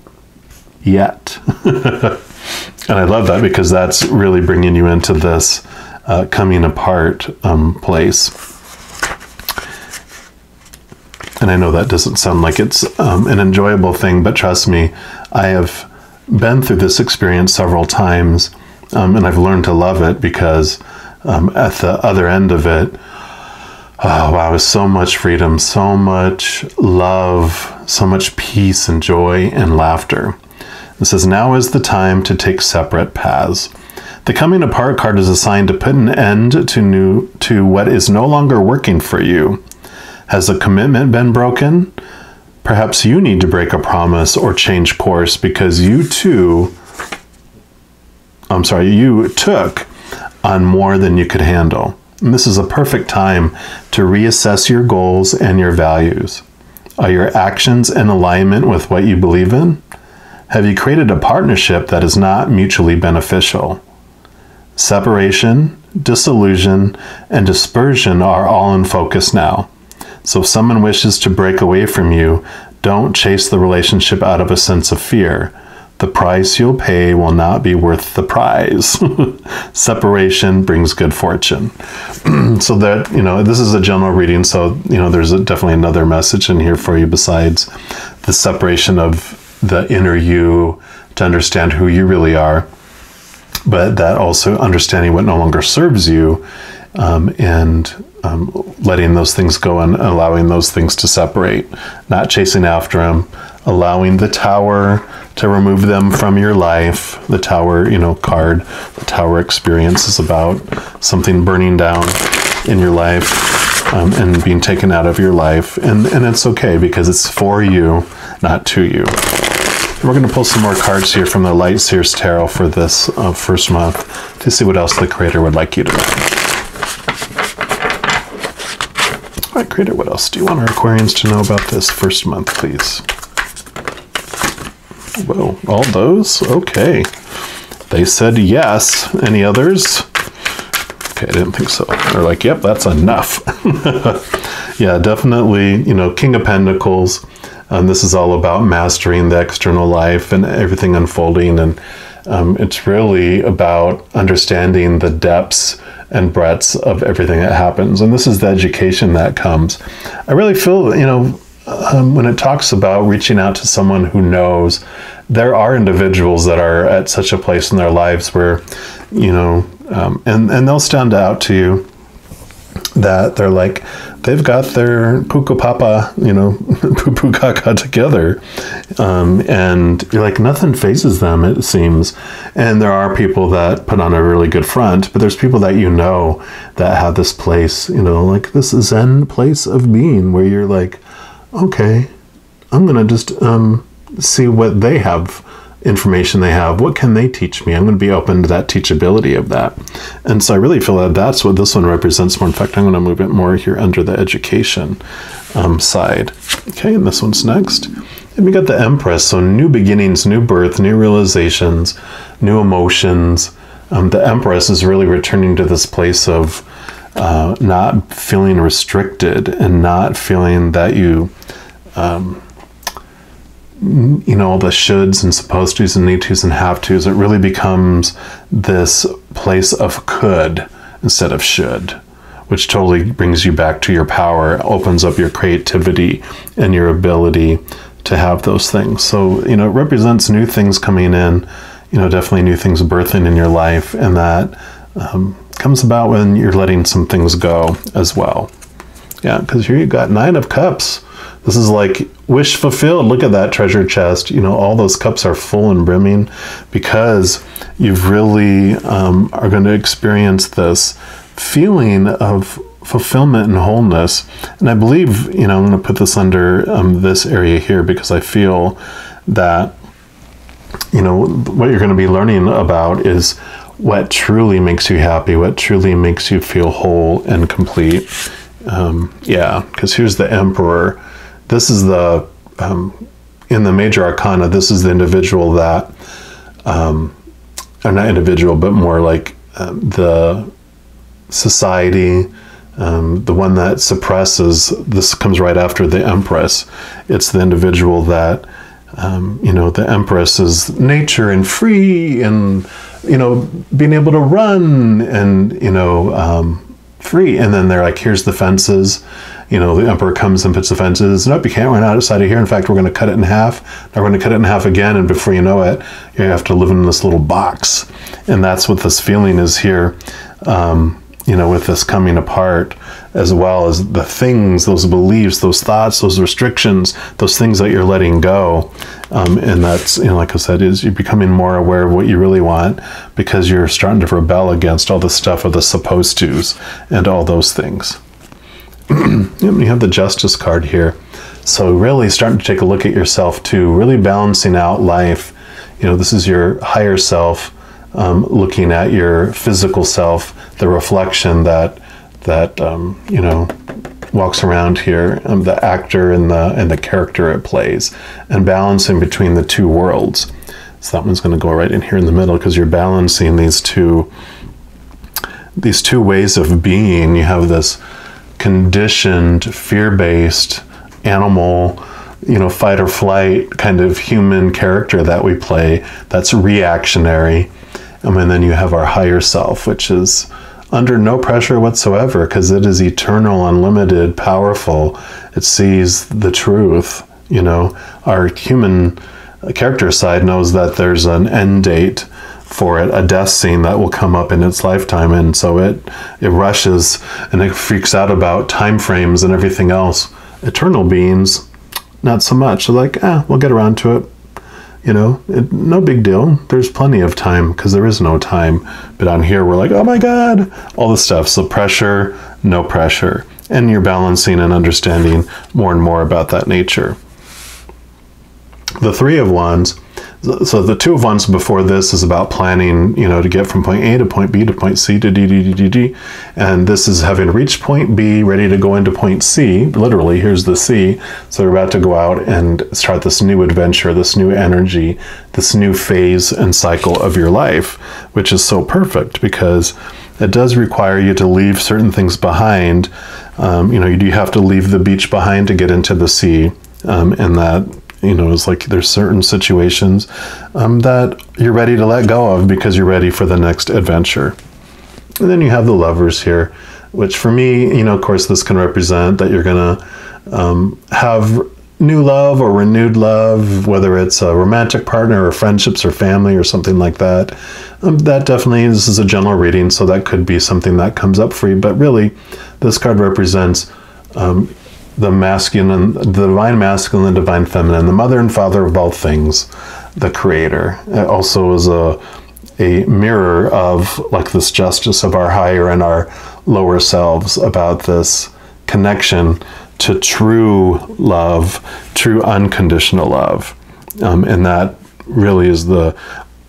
yet. And I love that because that's really bringing you into this coming apart place. And I know that doesn't sound like it's an enjoyable thing, but trust me, I have been through this experience several times, and I've learned to love it because at the other end of it, oh wow, it's so much freedom, so much love, so much peace and joy and laughter. It says, now is the time to take separate paths. The coming apart card is assigned to put an end to what is no longer working for you. Has a commitment been broken? Perhaps you need to break a promise or change course because you took on more than you could handle. And this is a perfect time to reassess your goals and your values. Are your actions in alignment with what you believe in? Have you created a partnership that is not mutually beneficial? Separation, disillusion, and dispersion are all in focus now. So if someone wishes to break away from you, Don't chase the relationship out of a sense of fear. The price you'll pay will not be worth the prize. Separation brings good fortune. So that, this is a general reading, so, there's definitely another message in here for you besides the separation of the inner you to understand who you really are, but that also understanding what no longer serves you, and letting those things go and allowing those things to separate, not chasing after them, allowing the Tower to remove them from your life. The Tower, card, the Tower experience is about something burning down in your life, and being taken out of your life. And it's okay because it's for you, not to you. We're going to pull some more cards here from the Light Seers Tarot for this first month to see what else the Creator would like you to know. All right, Creator, what else do you want our Aquarians to know about this first month, please? Whoa, all those? Okay. They said yes. Any others? Okay, I didn't think so. They're like, yep, that's enough. Yeah, definitely, King of Pentacles. This is all about mastering the external life and everything unfolding. And it's really about understanding the depths and breadths of everything that happens. And this is the education that comes. I really feel, when it talks about reaching out to someone who knows, there are individuals that are at such a place in their lives where, and they'll stand out to you that they're like, they've got their poo papa, poo caca together. And you're like, nothing phases them, it seems. And there are people that put on a really good front, but there's people that that have this place, like this Zen place of being where you're like, okay, I'm going to just see what they have, information they have. What can they teach me? I'm going to be open to that teachability of that. And so I really feel that that's what this one represents more. In fact, I'm going to move it more here under the education side. Okay, and this one's next. And we got the Empress. So new beginnings, new birth, new realizations, new emotions. The Empress is really returning to this place of not feeling restricted and not feeling that you, the shoulds and supposed tos and need tos and have tos. It really becomes this place of could instead of should, which totally brings you back to your power, opens up your creativity and your ability to have those things. So, it represents new things coming in, definitely new things birthing in your life. And that comes about when you're letting some things go as well. Yeah, because here you got 9 of Cups. This is like wish fulfilled. Look at that treasure chest. All those cups are full and brimming because you've really are going to experience this feeling of fulfillment and wholeness. And I believe, I'm going to put this under this area here because I feel that, what you're going to be learning about is what truly makes you happy, what truly makes you feel whole and complete. Yeah, because here's the Emperor. This is the, in the major arcana, this is the individual that, or not individual, but more like the society, the one that suppresses. This comes right after the Empress. It's the individual that, the Empress is nature and free and, being able to run and, free. And then they're like, here's the fences. The Emperor comes and puts the fences. Nope, you can't run outside of here. In fact, we're going to cut it in half. Now we're going to cut it in half again. And before you know it, you have to live in this little box. And that's what this feeling is here, with this coming apart, as well as the things, those beliefs, those thoughts, those restrictions, those things that you're letting go. And that's, like I said, is you're becoming more aware of what you really want because you're starting to rebel against all the stuff of the supposed tos and all those things. You have the Justice card here. So really starting to take a look at yourself too, really balancing out life. This is your higher self, looking at your physical self, the reflection that walks around here, the actor and the character it plays, and balancing between the two worlds. So that one's going to go right in here in the middle because you're balancing these two ways of being. You have this conditioned, fear-based animal fight or flight kind of human character that we play that's reactionary. And then you have our higher self, which is under no pressure whatsoever, because it is eternal, unlimited, powerful. It sees the truth. Our human character side knows that there's an end date for it, a death scene that will come up in its lifetime, and so it rushes and it freaks out about time frames and everything else. Eternal beings, not so much. They're like, we'll get around to it. No big deal. There's plenty of time, because there is no time. But on here, we're like, oh my God, all this stuff. So pressure, no pressure. And you're balancing and understanding more and more about that nature. The Three of Wands, so the Two of Wands before this is about planning, to get from point A to point B to point C to D, D, D, D, D. And this is having reached point B, ready to go into point C. Literally, here's the C. So they're about to go out and start this new adventure, this new energy, this new phase and cycle of your life, which is so perfect because it does require you to leave certain things behind. You do have to leave the beach behind to get into the sea, and that it's like there's certain situations that you're ready to let go of because you're ready for the next adventure. And then you have the Lovers here, which for me, of course, this can represent that you're going to have new love or renewed love, whether it's a romantic partner or friendships or family or something like that. That definitely, this is a general reading, so that could be something that comes up for you. But really, this card represents the masculine, the divine masculine and divine feminine, the mother and father of all things, the creator. It also is a mirror of like this justice of our higher and our lower selves, about this connection to true love, true unconditional love. And that really is the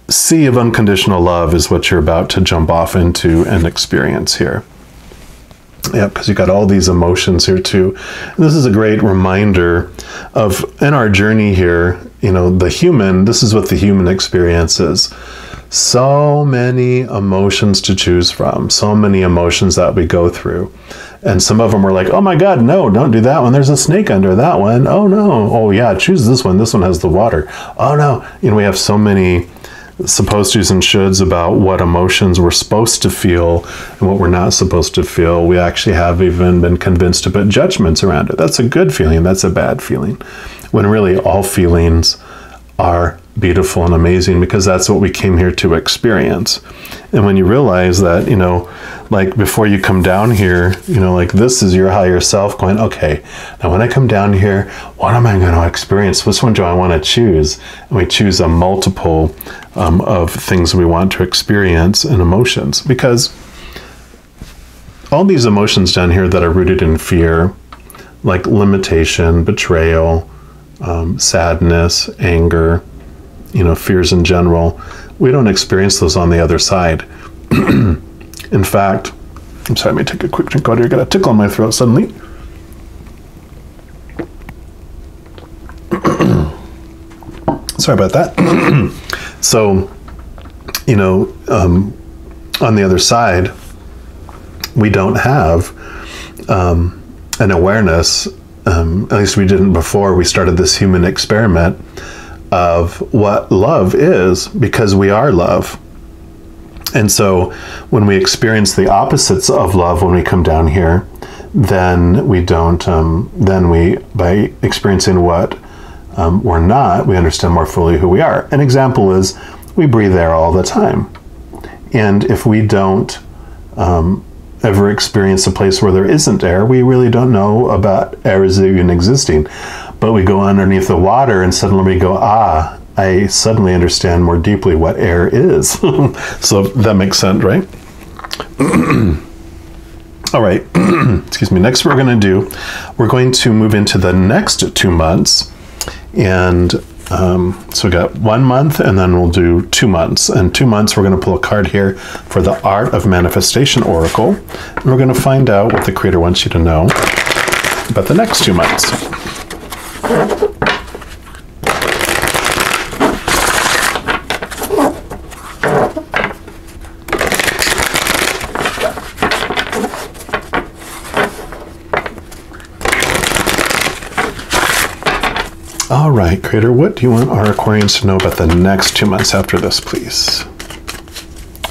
sea of unconditional love, is what you're about to jump off into and experience here. Yeah, because you've got all these emotions here too. And this is a great reminder of, in our journey here, the human, this is what the human experience is. So many emotions to choose from, so many emotions that we go through. And some of them are like, oh my God, no, don't do that one. There's a snake under that one. Oh no. Oh yeah, choose this one. This one has the water. Oh no. We have so many supposed to's and shoulds about what emotions we're supposed to feel and what we're not supposed to feel. We actually have even been convinced to put judgments around it. That's a good feeling. That's a bad feeling. When really all feelings are beautiful and amazing, because that's what we came here to experience. And when you realize that, like before you come down here, like this is your higher self going, okay, now when I come down here, what am I going to experience? Which one do I want to choose? And we choose a multiple of things we want to experience and emotions, because all these emotions down here that are rooted in fear, like limitation, betrayal, sadness, anger, fears in general, we don't experience those on the other side. In fact, I'm sorry, let me take a quick drink out here. I got a tickle in my throat suddenly. Sorry about that. So, on the other side, we don't have an awareness, at least we didn't before we started this human experiment, of what love is, because we are love. And so when we experience the opposites of love when we come down here, then we don't, by experiencing what we're not, we understand more fully who we are. An example is we breathe air all the time. And if we don't ever experience a place where there isn't air, we really don't know about air as even existing. But we go underneath the water and suddenly we go, I suddenly understand more deeply what air is. So that makes sense, right? All right, excuse me. Next, we're going to move into the next 2 months. And so we got 1 month, and then we'll do 2 months. And 2 months, we're going to pull a card here for the Art of Manifestation Oracle. And we're going to find out what the Creator wants you to know about the next 2 months. right, Creator, what do you want our Aquarians to know about the next 2 months after this, please?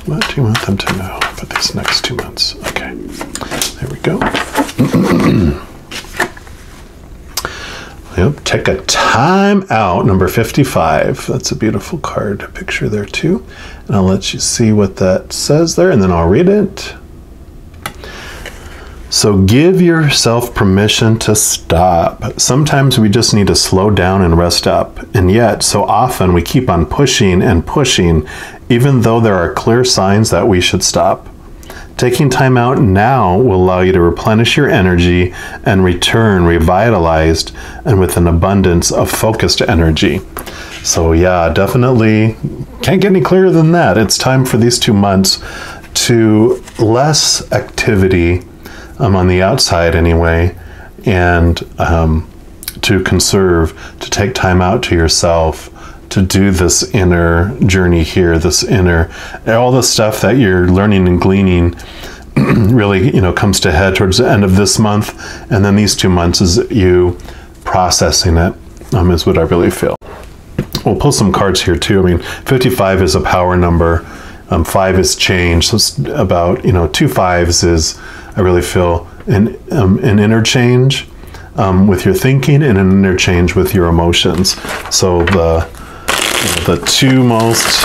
What do you want them to know about these next 2 months? Okay, there we go. Yep, take a time out, number 55. That's a beautiful card picture there too. And I'll let you see what that says there, and then I'll read it. So give yourself permission to stop. Sometimes we just need to slow down and rest up. And yet, so often we keep on pushing and pushing, even though there are clear signs that we should stop. Taking time out now will allow you to replenish your energy and return revitalized and with an abundance of focused energy. So yeah, definitely can't get any clearer than that. It's time for these 2 months to less activity on the outside anyway, and to conserve, to take time out to yourself, to do this inner journey here, this inner, all the stuff that you're learning and gleaning really, comes to head towards the end of this month, and then these 2 months is you processing it, is what I really feel. We'll pull some cards here too. I mean, 55 is a power number. 5 is change. So it's about, 2 5s is, I really feel, an interchange with your thinking and an interchange with your emotions. So the 2 most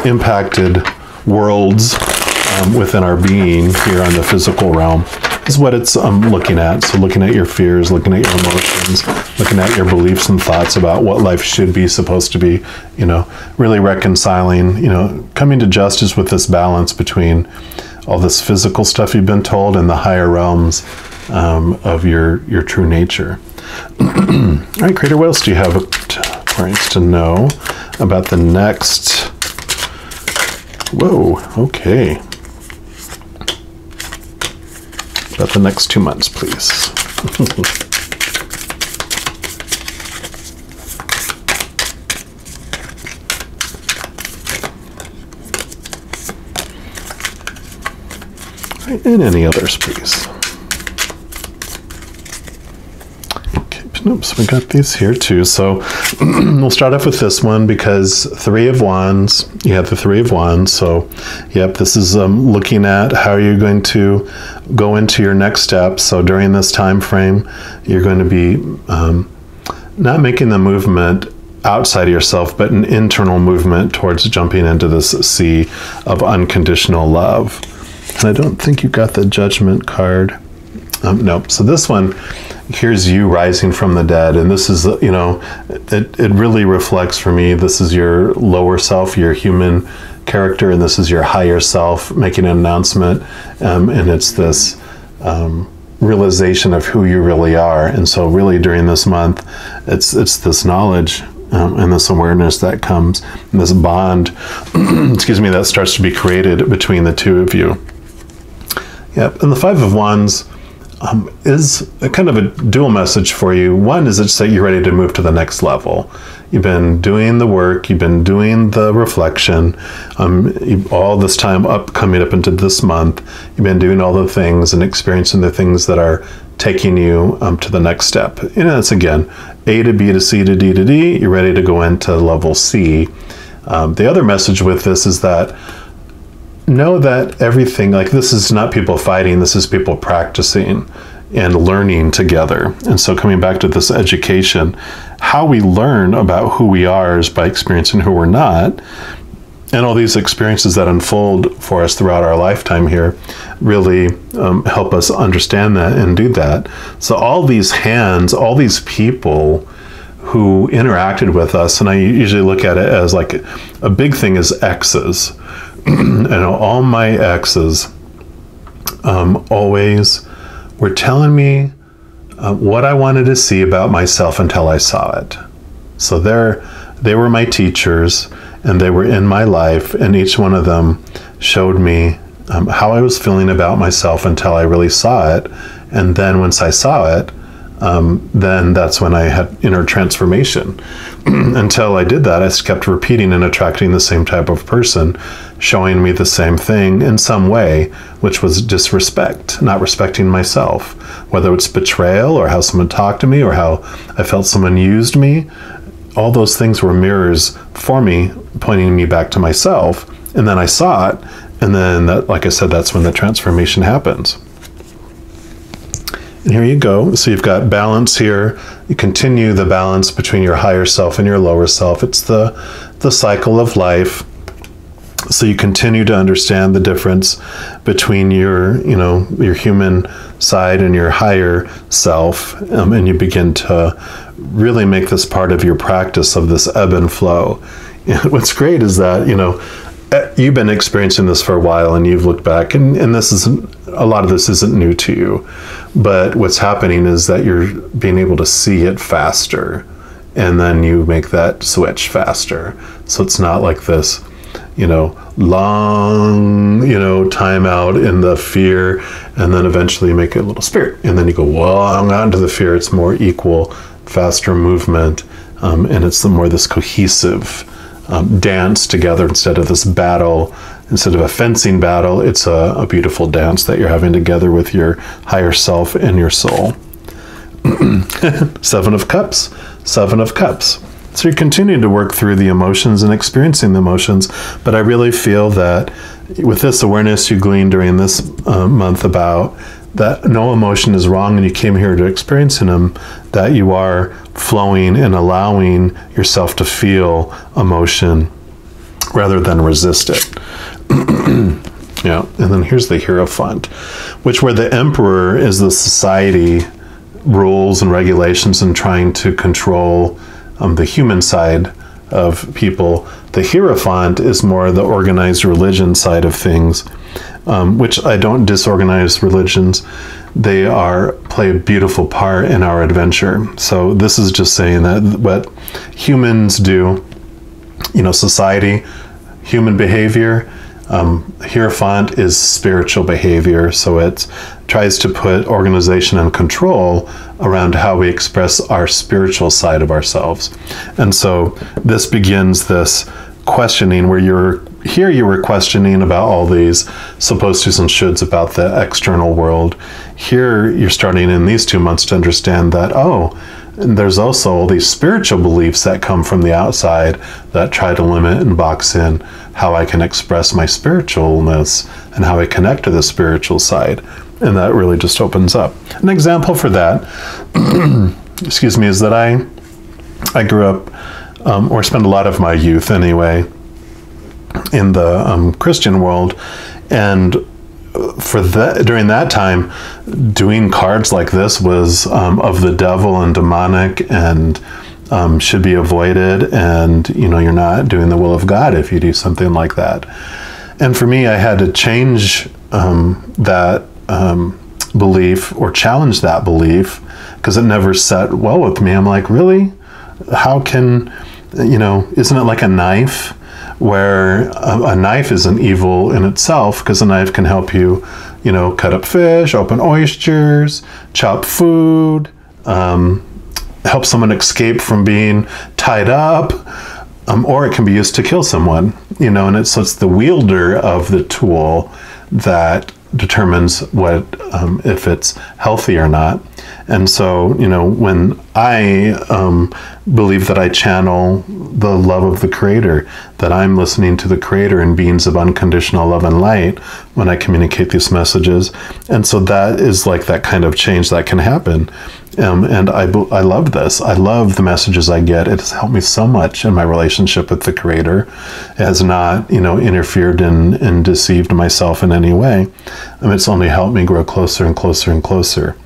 impacted worlds within our being here on the physical realm is what it's looking at. So looking at your fears, looking at your emotions, looking at your beliefs and thoughts about what life should be, supposed to be, really reconciling, coming to justice with this balance between all this physical stuff you've been told and the higher realms of your true nature. All right, Creator, what else do you have Aquarians to know about the next? Whoa, okay. About the next 2 months, please. And any others, please. Okay, oops, we got these here too. So we'll start off with this one because 3 of Wands, you have the 3 of Wands. So, yep, this is looking at how you're going to go into your next step. So during this time frame, you're going to be not making the movement outside of yourself, but an internal movement towards jumping into this sea of unconditional love. And I don't think you got the Judgment card. Nope. So this one, here's you rising from the dead. And this is, it really reflects for me, this is your lower self, your human character, and this is your higher self making an announcement. And it's this realization of who you really are. And so really during this month, it's this knowledge and this awareness that comes, and this bond, excuse me, that starts to be created between the 2 of you. Yep, and the 5 of Wands is a kind of a dual message for you. One is it's that you're ready to move to the next level. You've been doing the work, you've been doing the reflection, all this time coming up into this month, you've been doing all the things and experiencing the things that are taking you to the next step. It's again, A to B to C to D to D, you're ready to go into level C. The other message with this is that know that everything, like this is not people fighting, this is people practicing and learning together. And so coming back to this education, how we learn about who we are is by experiencing who we're not. And all these experiences that unfold for us throughout our lifetime here really help us understand that and do that. So all these hands, all these people who interacted with us, and I usually look at it as like a big thing is exes. And all my exes always were telling me what I wanted to see about myself until I saw it. So they were my teachers, and they were in my life, and each one of them showed me how I was feeling about myself until I really saw it. And then once I saw it, then that's when I had inner transformation. Until I did that, I just kept repeating and attracting the same type of person, showing me the same thing in some way, which was disrespect, not respecting myself, whether it's betrayal or how someone talked to me or how I felt someone used me. All those things were mirrors for me, pointing me back to myself. And then I saw it. And then, that, like I said, that's when the transformation happens. And here you go. So you've got balance here. You continue the balance between your higher self and your lower self. It's the cycle of life. So you continue to understand the difference between your human side and your higher self. And you begin to really make this part of your practice of this ebb and flow. What's great is that, you've been experiencing this for a while, and you've looked back, and this isn't, a lot of this isn't new to you, but what's happening is that you're being able to see it faster, and then you make that switch faster. So it's not like this, long, time out in the fear, and then eventually you make it a little spirit, and then you go long out into the fear. It's more equal, faster movement, and it's more this cohesive dance together instead of this battle. Instead of a fencing battle, it's a beautiful dance that you're having together with your higher self and your soul. Seven of Cups, Seven of Cups. So you're continuing to work through the emotions and experiencing the emotions, but I really feel that with this awareness you gleaned during this month about that no emotion is wrong, and you came here to experience them, that you are flowing and allowing yourself to feel emotion rather than resist it. Yeah, and then here's the Hierophant, which where the Emperor is the society rules and regulations and trying to control the human side of people. The Hierophant is more the organized religion side of things, which I don't disorganize religions. They play a beautiful part in our adventure. So this is just saying that what humans do, society, human behavior, Hierophant is spiritual behavior. So it tries to put organization and control around how we express our spiritual side of ourselves. And so this begins this questioning where you were questioning about all these supposed tos and shoulds about the external world. Here you're starting in these 2 months to understand that, there's also all these spiritual beliefs that come from the outside that try to limit and box in how I can express my spiritualness and how I connect to the spiritual side. And that really just opens up. An example for that, excuse me, is that I grew up, or spent a lot of my youth anyway, in the Christian world, and during that time, doing cards like this was of the devil and demonic, and should be avoided, and you're not doing the will of God if you do something like that. And for me, I had to change that belief, or challenge that belief, because it never sat well with me. I'm like, really? How can, isn't it like a knife? Where a knife isn't evil in itself, because a knife can help you, cut up fish, open oysters, chop food, help someone escape from being tied up, or it can be used to kill someone, and it's the wielder of the tool that determines what if it's healthy or not. And so, when I believe that I channel the love of the Creator, that I'm listening to the Creator and beings of unconditional love and light when I communicate these messages. And so that is like that kind of change that can happen. And I love this. I love the messages I get. It has helped me so much in my relationship with the Creator. It has not, interfered and deceived myself in any way. It's only helped me grow closer and closer and closer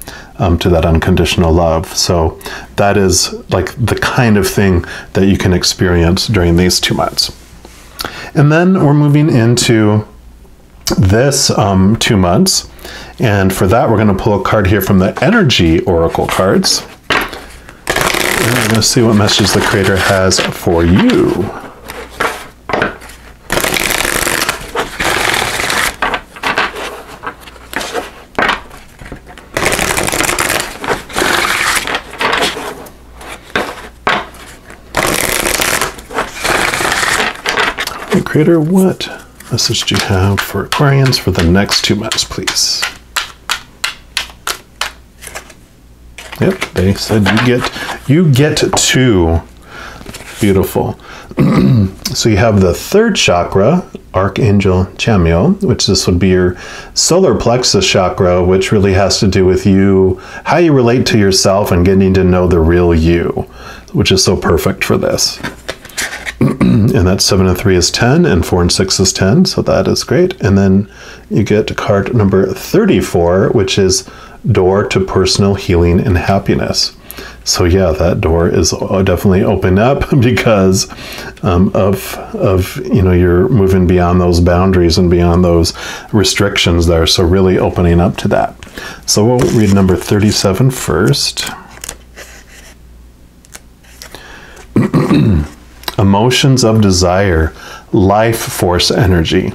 to that unconditional love. So that is like the kind of thing that you can experience during these 2 months. And then we're moving into this 2 months. And for that, we're going to pull a card here from the Energy Oracle cards. And we're going to see what message the Creator has for you. Hey, Creator, what message do you have for Aquarians for the next 2 months, please? Yep, they said you get 2. Beautiful. So you have the 3rd chakra, Archangel Chamuel, which this would be your solar plexus chakra, which really has to do with you, how you relate to yourself and getting to know the real you, which is so perfect for this. And that's 7 and 3 is 10, and 4 and 6 is 10, so that is great. And then you get card number 34, which is Door to Personal Healing and Happiness. So yeah, that door is definitely open up because of you know, you're moving beyond those boundaries and beyond those restrictions there. So really opening up to that. So we'll read number 37 first. Emotions of desire, life force energy.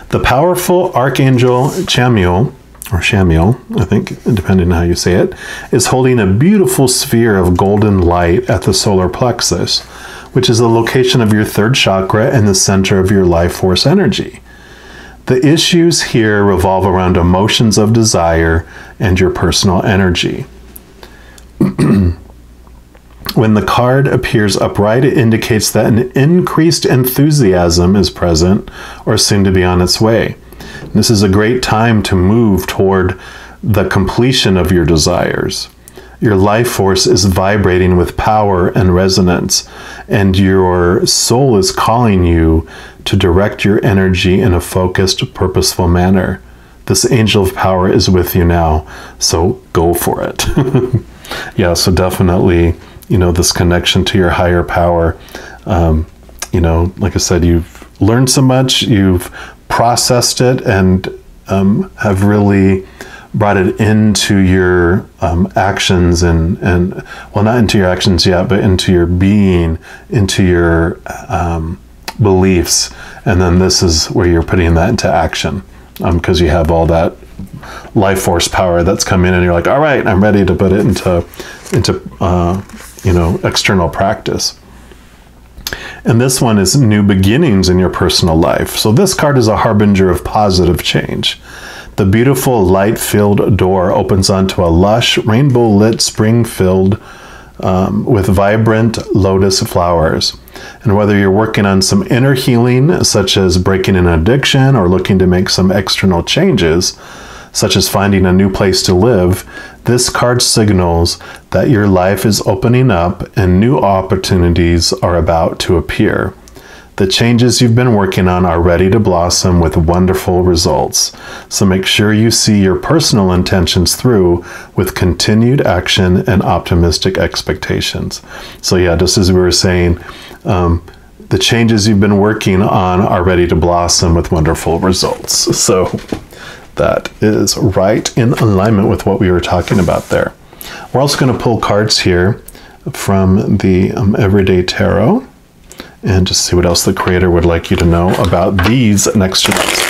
The powerful Archangel Chamuel, or Chamuel, I think, depending on how you say it, is holding a beautiful sphere of golden light at the solar plexus, which is the location of your 3rd chakra and the center of your life force energy. The issues here revolve around emotions of desire and your personal energy. When the card appears upright, it indicates that an increased enthusiasm is present or soon to be on its way. This is a great time to move toward the completion of your desires. Your life force is vibrating with power and resonance, and your soul is calling you to direct your energy in a focused, purposeful manner. This angel of power is with you now, so go for it. Yeah, so definitely, you know, this connection to your higher power. You know, like I said, you've learned so much, you've processed it, and have really brought it into your actions and well, not into your actions yet, but into your being, into your beliefs. And then this is where you're putting that into action, because you have all that life force power that's come in, and you're like, all right, I'm ready to put it into you know, external practice. And this one is new beginnings in your personal life. So this card is a harbinger of positive change. The beautiful light-filled door opens onto a lush, rainbow-lit spring filled with vibrant lotus flowers. And whether you're working on some inner healing, such as breaking an addiction, or looking to make some external changes, such as finding a new place to live, this card signals that your life is opening up and new opportunities are about to appear. The changes you've been working on are ready to blossom with wonderful results. So make sure you see your personal intentions through with continued action and optimistic expectations. So yeah, just as we were saying, the changes you've been working on are ready to blossom with wonderful results. So that is right in alignment with what we were talking about there. We're also going to pull cards here from the Everyday Tarot and just see what else the Creator would like you to know about these next 2 months.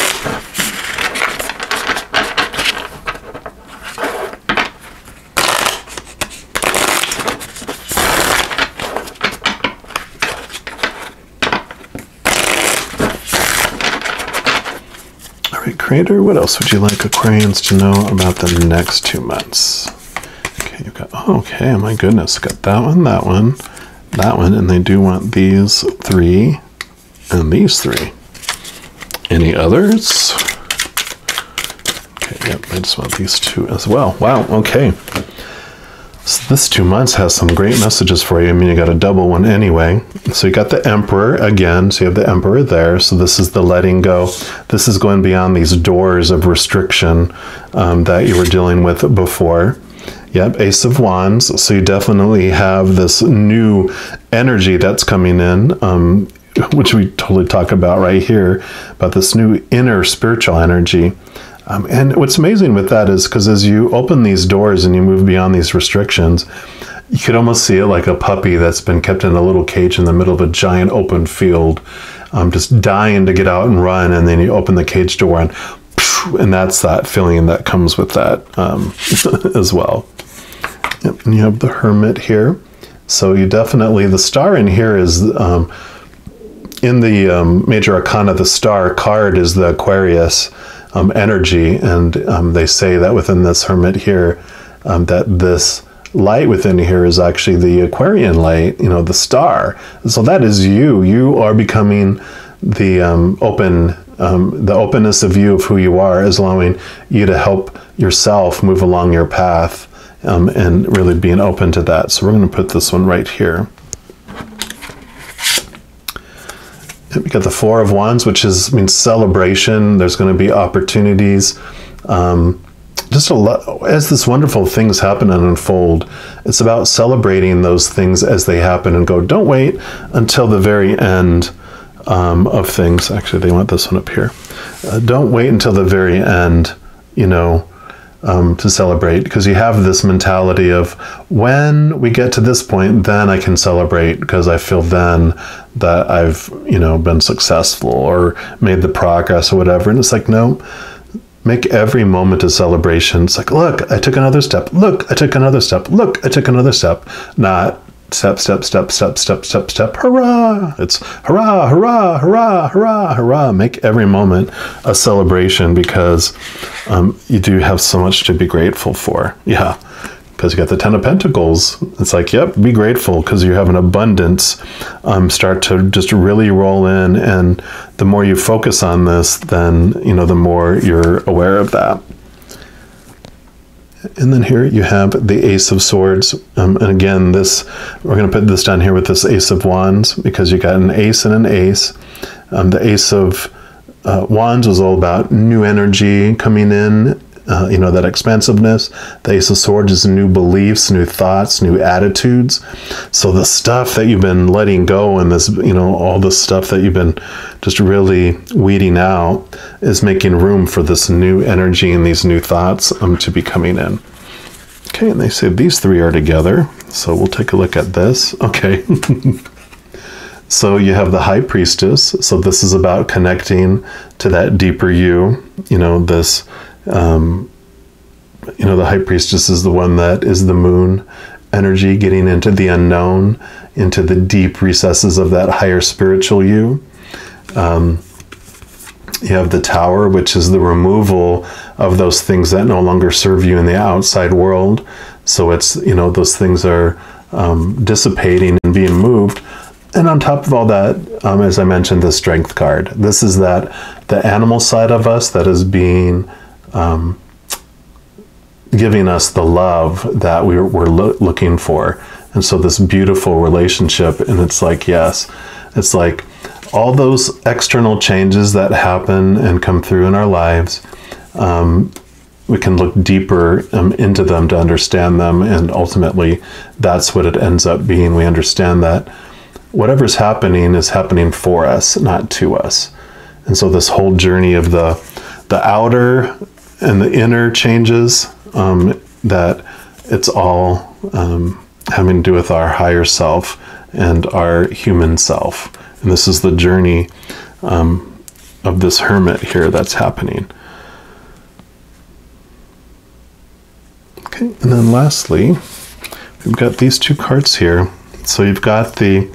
Creator, what else would you like Aquarians to know about the next 2 months? Okay, you've got, oh, okay, my goodness, got that one, that one, that one, and they do want these 3 and these 3. Any others? Okay, yep, I just want these 2 as well. Wow, okay. So this 2 months has some great messages for you. I mean, you got a double one anyway. So you got the Emperor again. So you have the Emperor there. So this is the letting go. This is going beyond these doors of restriction that you were dealing with before. Yep, Ace of Wands. So you definitely have this new energy that's coming in, which we totally talk about right here, about this new inner spiritual energy. And what's amazing with that is because as you open these doors and you move beyond these restrictions, you could almost see it like a puppy that's been kept in a little cage in the middle of a giant open field, just dying to get out and run. And then you open the cage door and that's that feeling that comes with that as well. Yep, and you have the Hermit here. So you definitely, the star in here is in the major arcana, the star card is the Aquarius energy, and they say that within this hermit here, that this light within here is actually the Aquarian light, you know, the star. So that is you. You are becoming the the openness of you, of who you are, is allowing you to help yourself move along your path, and really being open to that. So we're going to put this one right here. We got the Four of Wands, which means celebration. There's going to be opportunities. Just a lot, as this wonderful things happen and unfold, it's about celebrating those things as they happen and go, don't wait until the very end of things. Actually, they want this one up here. Don't wait until the very end, you know, to celebrate, because you have this mentality of, when we get to this point, then I can celebrate, because I feel then that I've, you know, been successful or made the progress or whatever. And it's like, no, make every moment a celebration. It's like, look, I took another step. Look, I took another step. Look, I took another step. Not step, step, step, step, step, step, step, hurrah. It's hurrah, hurrah, hurrah, hurrah, hurrah. Make every moment a celebration, because you do have so much to be grateful for. Yeah, because you got the Ten of Pentacles. It's like, yep, be grateful, because you have an abundance start to just really roll in. And the more you focus on this, then, you know, the more you're aware of that. And then here you have the Ace of Swords. And again, this, we're going to put this down here with this Ace of Wands, because you got an ace and an ace. The Ace of Wands was all about new energy coming in, you know, that expansiveness. The Ace of Swords is new beliefs, new thoughts, new attitudes. So the stuff that you've been letting go, and this, you know, all the stuff that you've been just really weeding out, is making room for this new energy and these new thoughts to be coming in. Okay, and they say these three are together. So we'll take a look at this. Okay. So you have the High Priestess. So this is about connecting to that deeper you. You know, this, you know, the High Priestess is the one that is the moon energy, getting into the unknown, into the deep recesses of that higher spiritual you. You have the Tower, which is the removal of those things that no longer serve you in the outside world. So it's, you know, those things are dissipating and being moved. And on top of all that, as I mentioned, the Strength card. This is that the animal side of us that is being giving us the love that we're looking for. And so this beautiful relationship, and it's like, yes, it's like all those external changes that happen and come through in our lives, we can look deeper into them to understand them. And ultimately, that's what it ends up being. We understand that whatever's happening is happening for us, not to us. And so this whole journey of the outer and the inner changes, that it's all having to do with our higher self and our human self. And this is the journey of this hermit here that's happening. Okay, and then lastly, we've got these two cards here. So you've got the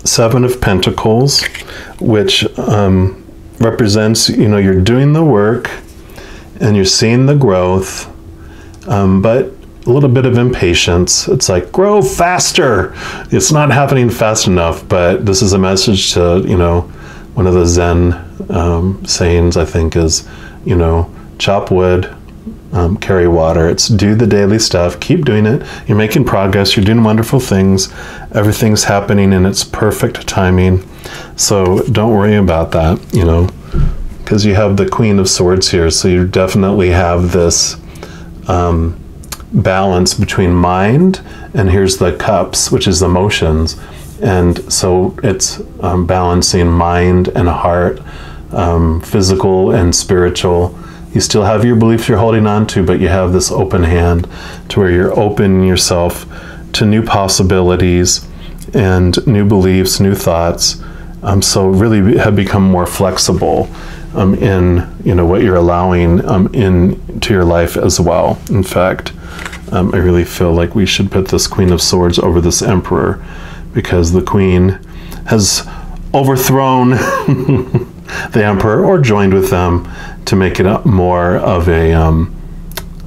Seven of Pentacles, which represents, you know, you're doing the work and you're seeing the growth, but a little bit of impatience. It's like, grow faster. It's not happening fast enough. But this is a message to, you know, one of the Zen sayings, I think, is, you know, chop wood, carry water. It's do the daily stuff. Keep doing it. You're making progress. You're doing wonderful things. Everything's happening in its perfect timing. So don't worry about that, you know, because you have the Queen of Swords here. So you definitely have this balance between mind, and here's the Cups, which is emotions. And so it's balancing mind and heart, physical and spiritual. You still have your beliefs you're holding on to, but you have this open hand to where you're opening yourself to new possibilities and new beliefs, new thoughts. So really have become more flexible in, you know, what you're allowing into your life as well. In fact, I really feel like we should put this Queen of Swords over this Emperor, because the Queen has overthrown the emperor or joined with them to make it more of a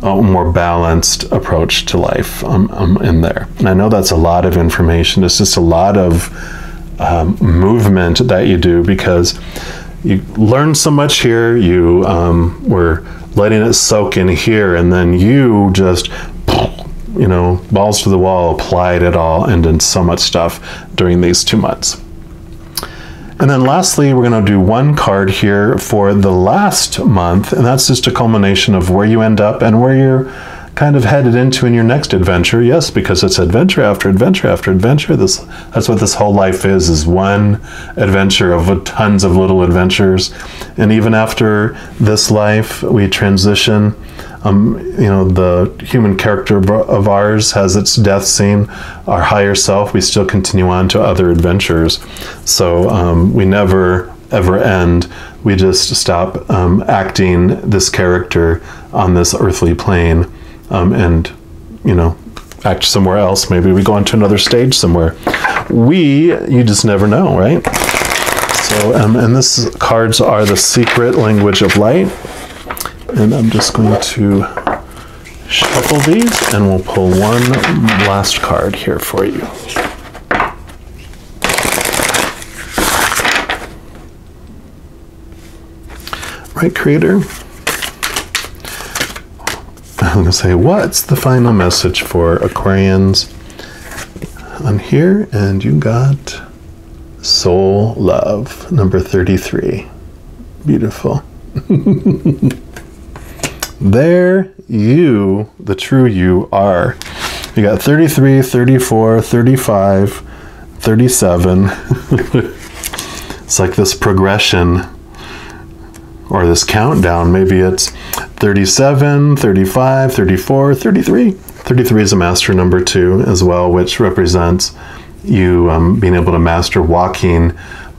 more balanced approach to life in there. And I know that's a lot of information. It's just a lot of movement that you do, because you learn so much here, you were letting it soak in here, and then you just, you know, balls to the wall, applied it all, and did so much stuff during these 2 months. And then lastly, we're going to do one card here for the last month, and that's just a culmination of where you end up and where you're kind of headed into in your next adventure. Yes, because it's adventure after adventure after adventure. That's what this whole life is one adventure of tons of little adventures. And even after this life, we transition. You know, the human character of ours has its death scene. Our higher self, we still continue on to other adventures. So we never ever end. We just stop acting this character on this earthly plane, and, you know, act somewhere else. Maybe we go on to another stage somewhere. You just never know, right? So, and this cards are the secret language of light. And I'm just going to shuffle these, and we'll pull one last card here for you. Right, Creator? I'm going to say, what's the final message for Aquarians on here? And you got Soul Love, number 33. Beautiful. There you, the true you, are. You got 33, 34, 35, 37. It's like this progression, or this countdown. Maybe it's 37, 35, 34, 33. 33 is a master number 2 as well, which represents you being able to master walking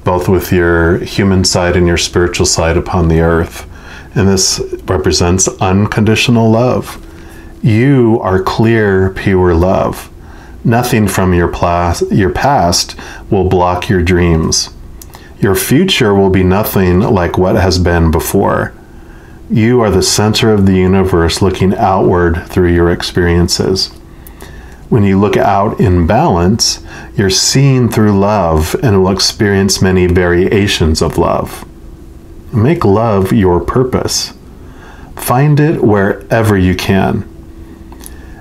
both with your human side and your spiritual side upon the earth. And this represents unconditional love. You are clear, pure love. Nothing from your past will block your dreams. Your future will be nothing like what has been before. You are the center of the universe, looking outward through your experiences. When you look out in balance, you're seeing through love and will experience many variations of love. Make love your purpose. Find it wherever you can.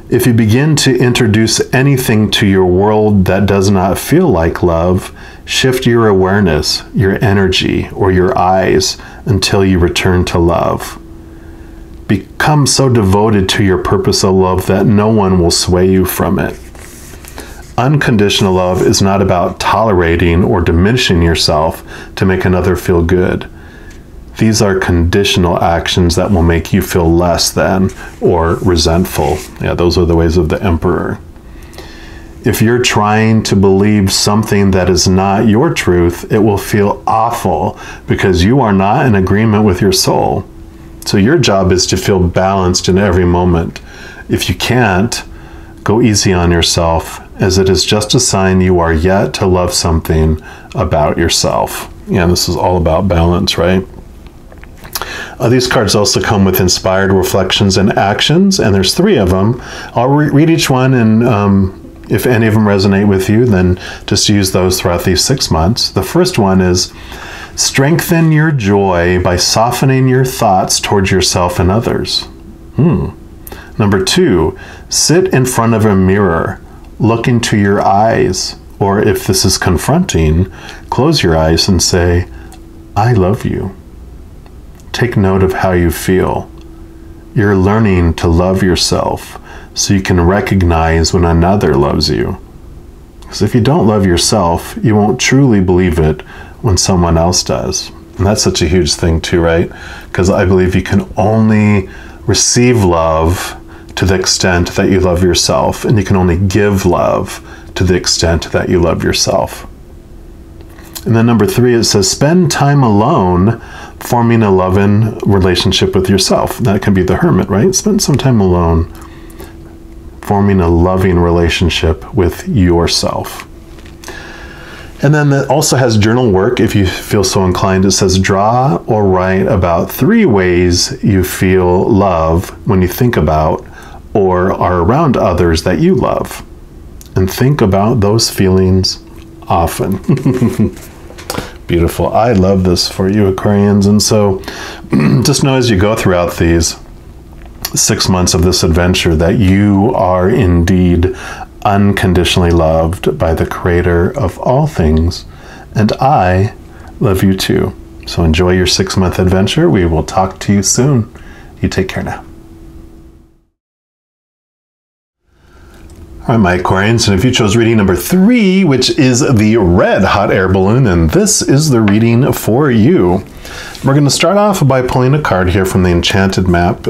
If you begin to introduce anything to your world that does not feel like love, shift your awareness, your energy, or your eyes until you return to love. Become so devoted to your purpose of love that no one will sway you from it. Unconditional love is not about tolerating or diminishing yourself to make another feel good. These are conditional actions that will make you feel less than or resentful. Yeah, those are the ways of the emperor. If you're trying to believe something that is not your truth, it will feel awful because you are not in agreement with your soul. So your job is to feel balanced in every moment. If you can't, go easy on yourself, as it is just a sign you are yet to love something about yourself. Yeah, this is all about balance, right? These cards also come with inspired reflections and actions, and there's 3 of them. I'll read each one, and if any of them resonate with you, then just use those throughout these 6 months. The first one is, strengthen your joy by softening your thoughts towards yourself and others. Number 2, sit in front of a mirror, look into your eyes, or if this is confronting, close your eyes and say, I love you. Take note of how you feel. You're learning to love yourself so you can recognize when another loves you. Because if you don't love yourself, you won't truly believe it when someone else does. And that's such a huge thing too, right? Because I believe you can only receive love to the extent that you love yourself, and you can only give love to the extent that you love yourself. And then number 3, it says, spend time alone forming a loving relationship with yourself. That can be the hermit, right? Spend some time alone forming a loving relationship with yourself. And then it also has journal work if you feel so inclined. It says draw or write about 3 ways you feel love when you think about or are around others that you love. And think about those feelings often. Beautiful. I love this for you, Aquarians. And so just know as you go throughout these 6 months of this adventure that you are indeed unconditionally loved by the Creator of all things. And I love you too. So enjoy your 6-month adventure. We will talk to you soon. You take care now. All right, my Aquarians, and if you chose reading number 3, which is the red hot air balloon, then this is the reading for you. We're going to start off by pulling a card here from the Enchanted Map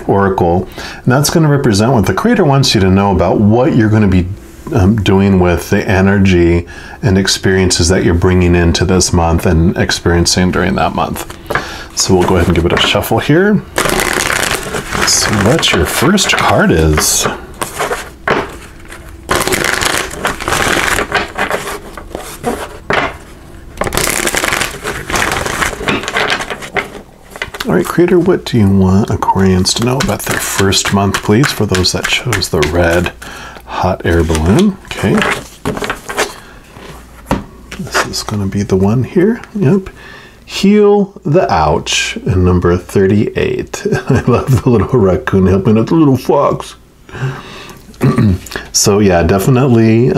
Oracle, and that's going to represent what the Creator wants you to know about what you're going to be doing with the energy and experiences that you're bringing into this month and experiencing during that month. So we'll go ahead and give it a shuffle here. Let's see what your first card is. All right, Creator, what do you want Aquarians to know about their first month, please, for those that chose the red hot air balloon? Okay. This is going to be the one here. Yep. Heal the ouch, and number 38. I love the little raccoon helping out the little fox. So yeah, definitely, you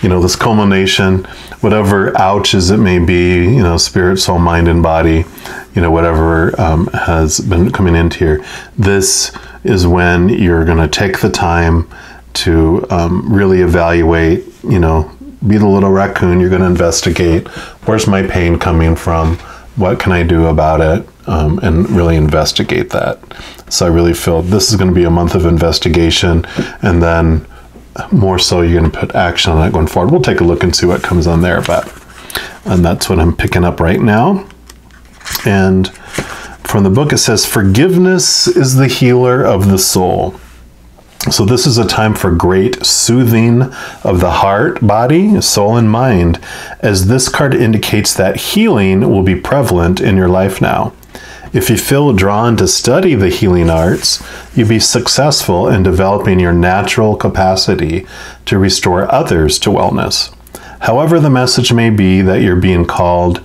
know, this culmination, whatever ouches it may be, you know, spirit, soul, mind, and body, you know, whatever has been coming into here, this is when you're going to take the time to really evaluate, you know, be the little raccoon. You're going to investigate, where's my pain coming from? What can I do about it? And really investigate that. So I really feel this is going to be a month of investigation, and then more so you're going to put action on it going forward. We'll take a look and see what comes on there, and that's what I'm picking up right now. And from the book it says, forgiveness is the healer of the soul. So this is a time for great soothing of the heart, body, soul, and mind, as this card indicates that healing will be prevalent in your life now. If you feel drawn to study the healing arts, you'll be successful in developing your natural capacity to restore others to wellness. However, the message may be that you're being called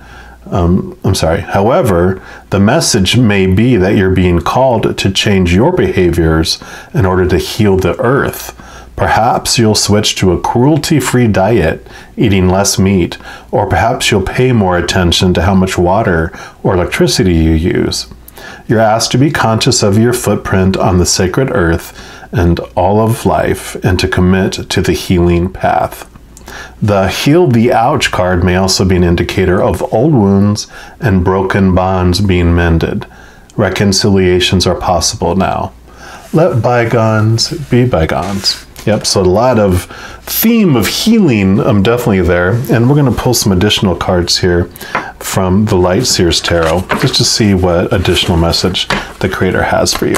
However, the message may be that you're being called to change your behaviors in order to heal the earth. Perhaps you'll switch to a cruelty-free diet, eating less meat, or perhaps you'll pay more attention to how much water or electricity you use. You're asked to be conscious of your footprint on the sacred earth and all of life, and to commit to the healing path. The Heal the Ouch card may also be an indicator of old wounds and broken bonds being mended. Reconciliations are possible now. Let bygones be bygones. Yep, so a lot of theme of healing definitely there. And we're going to pull some additional cards here from the Light Seers Tarot, just to see what additional message the Creator has for you.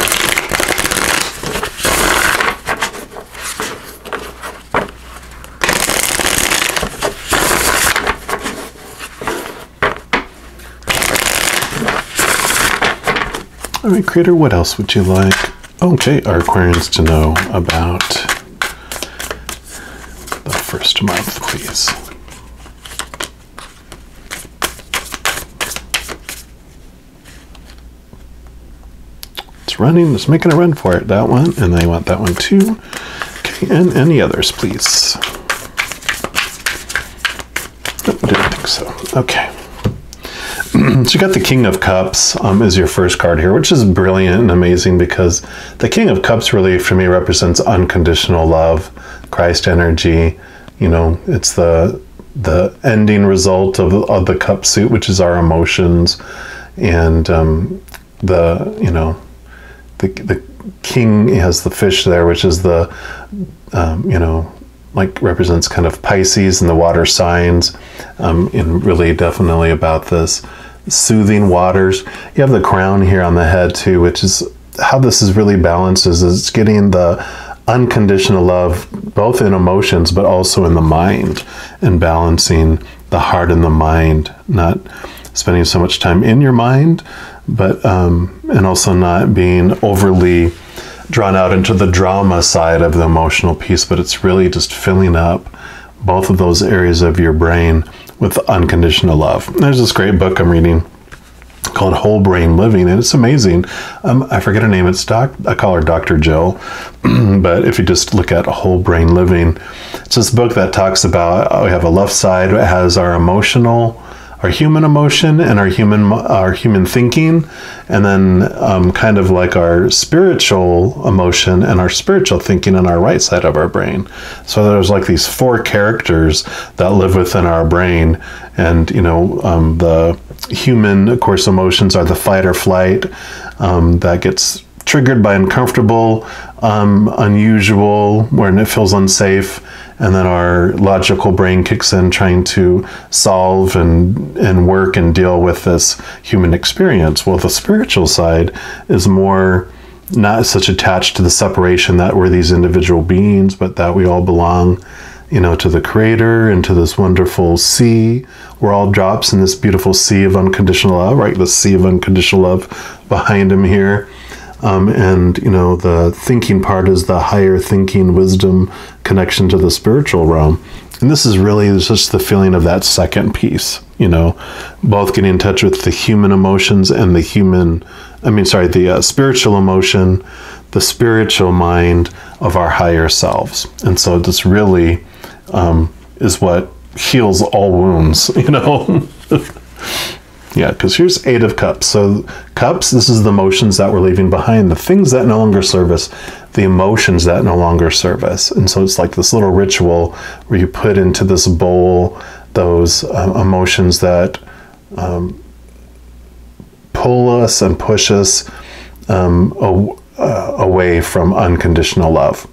All right, Creator, what else would you like? Okay, our Aquarians to know about the first month, please. It's running, it's making a run for it, that one, and I want that one too. Okay, and any others, please. Nope, I didn't think so. Okay. So you got the King of Cups is your first card here, which is brilliant and amazing, because the King of Cups really, for me, represents unconditional love, Christ energy. You know, it's the ending result of the cup suit, which is our emotions, and the king has the fish there, which is the like represents kind of Pisces and the water signs, and really definitely about this soothing waters. You have the crown here on the head too, which is how this is really balanced, is it's getting the unconditional love, both in emotions, but also in the mind, and balancing the heart and the mind, not spending so much time in your mind, but and also not being overly drawn out into the drama side of the emotional piece, but it's really just filling up both of those areas of your brain with unconditional love. There's this great book I'm reading called Whole Brain Living, and it's amazing. I forget her name. I call her Dr. Jill, but if you just look at Whole Brain Living, it's this book that talks about, we have a left side that has our human emotion and our human thinking, and then kind of like our spiritual emotion and our spiritual thinking on our right side of our brain. So there's like these 4 characters that live within our brain, and the human, of course, emotions are the fight or flight, that gets triggered by uncomfortable, unusual, when it feels unsafe. And then our logical brain kicks in, trying to solve and work and deal with this human experience. Well, the spiritual side is more not such attached to the separation that we're these individual beings, but that we all belong, to the Creator and to this wonderful sea. We're all drops in this beautiful sea of unconditional love, right? The sea of unconditional love behind him here. And the thinking part is the higher thinking, wisdom, connection to the spiritual realm. And this is really just the feeling of that second piece, both getting in touch with the human emotions and the spiritual emotion, the spiritual mind of our higher selves. And so this really is what heals all wounds, Yeah, because here's 8 of Cups. So Cups, this is the emotions that we're leaving behind, the things that no longer serve us, the emotions that no longer serve us. And so it's like this little ritual where you put into this bowl those emotions that pull us and push us away from unconditional love.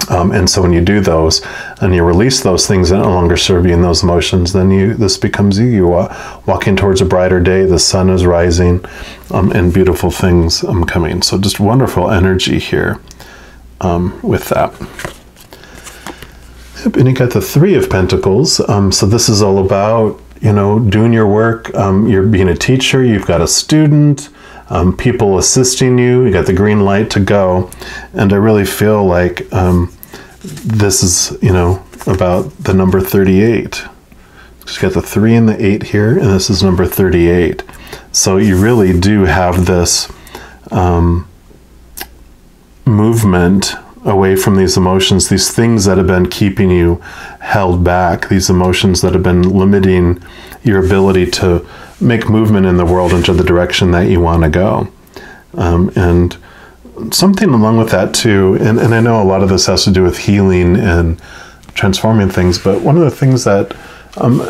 And so when you do those and you release those things that no longer serve you in those emotions, then this becomes you. You're walking towards a brighter day. The sun is rising, and beautiful things coming. So just wonderful energy here with that. Yep, and you got the 3 of Pentacles. So this is all about, doing your work. You're being a teacher. You've got a student. People assisting you. You got the green light to go. And I really feel like this is, about the number 38. Just got the 3 and the 8 here, and this is number 38. So you really do have this movement away from these emotions, these things that have been keeping you held back, these emotions that have been limiting your ability to make movement in the world into the direction that you want to go. And something along with that too, and I know a lot of this has to do with healing and transforming things, but one of the things that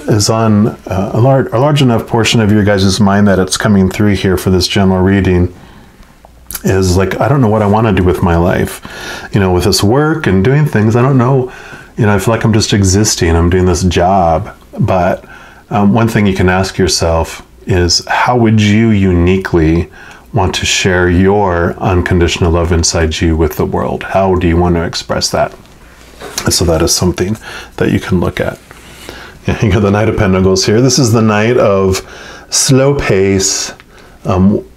is on a large enough portion of your guys' mind that it's coming through here for this general reading is like, I don't know what I want to do with my life. With this work and doing things, I don't know, I feel like I'm just existing, I'm doing this job. But one thing you can ask yourself is, how would you uniquely want to share your unconditional love inside you with the world? How do you want to express that? So that is something that you can look at. Yeah, you got the Knight of Pentacles here. This is the night of slow pace,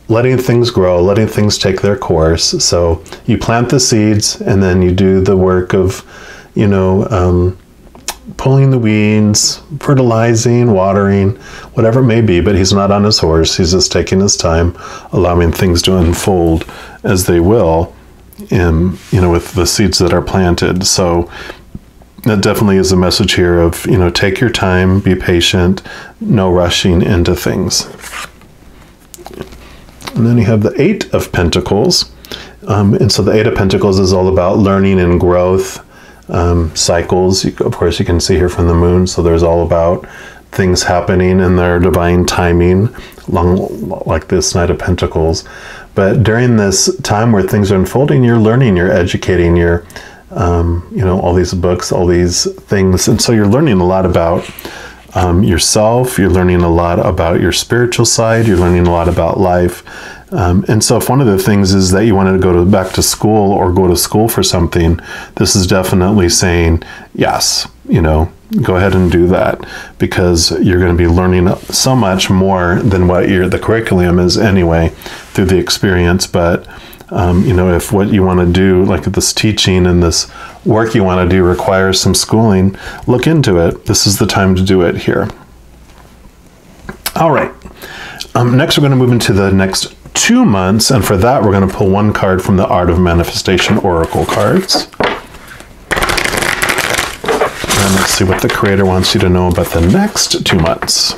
letting things grow, letting things take their course. So you plant the seeds, and then you do the work of, pulling the weeds, fertilizing, watering, whatever it may be. But he's not on his horse. He's just taking his time, allowing things to unfold as they will, with the seeds that are planted. So that definitely is a message here of, take your time, be patient, no rushing into things. And then you have the 8 of Pentacles. And so the 8 of Pentacles is all about learning and growth, cycles. Of course, you can see here from the moon. So there's all about things happening in their divine timing, like this Knight of Pentacles. But during this time where things are unfolding, you're learning, you're educating, you're, all these books, all these things. And so you're learning a lot about yourself. You're learning a lot about your spiritual side. You're learning a lot about life. And so if one of the things is that you wanted to go back to school or go to school for something, this is definitely saying, yes, you know, go ahead and do that, because you're going to be learning so much more than what the curriculum is anyway through the experience. But, you know, if what you want to do, like this teaching and this work you want to do requires some schooling, look into it. This is the time to do it here. All right. Next, we're going to move into the next 2 months, and for that, we're going to pull one card from the Art of Manifestation Oracle cards. And let's see what the Creator wants you to know about the next 2 months.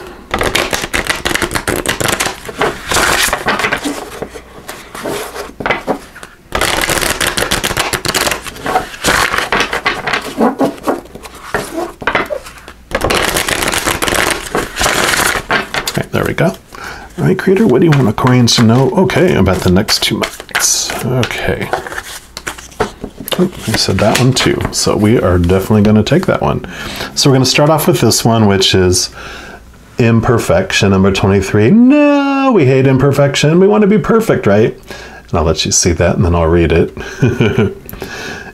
Okay, there we go. All right, Creator, what do you want Aquarians to know? Okay, about the next 2 months. Okay. Oh, I said that one too. So we are definitely going to take that one. So we're going to start off with this one, which is imperfection, number 23. No, we hate imperfection. We want to be perfect, right? And I'll let you see that, and then I'll read it.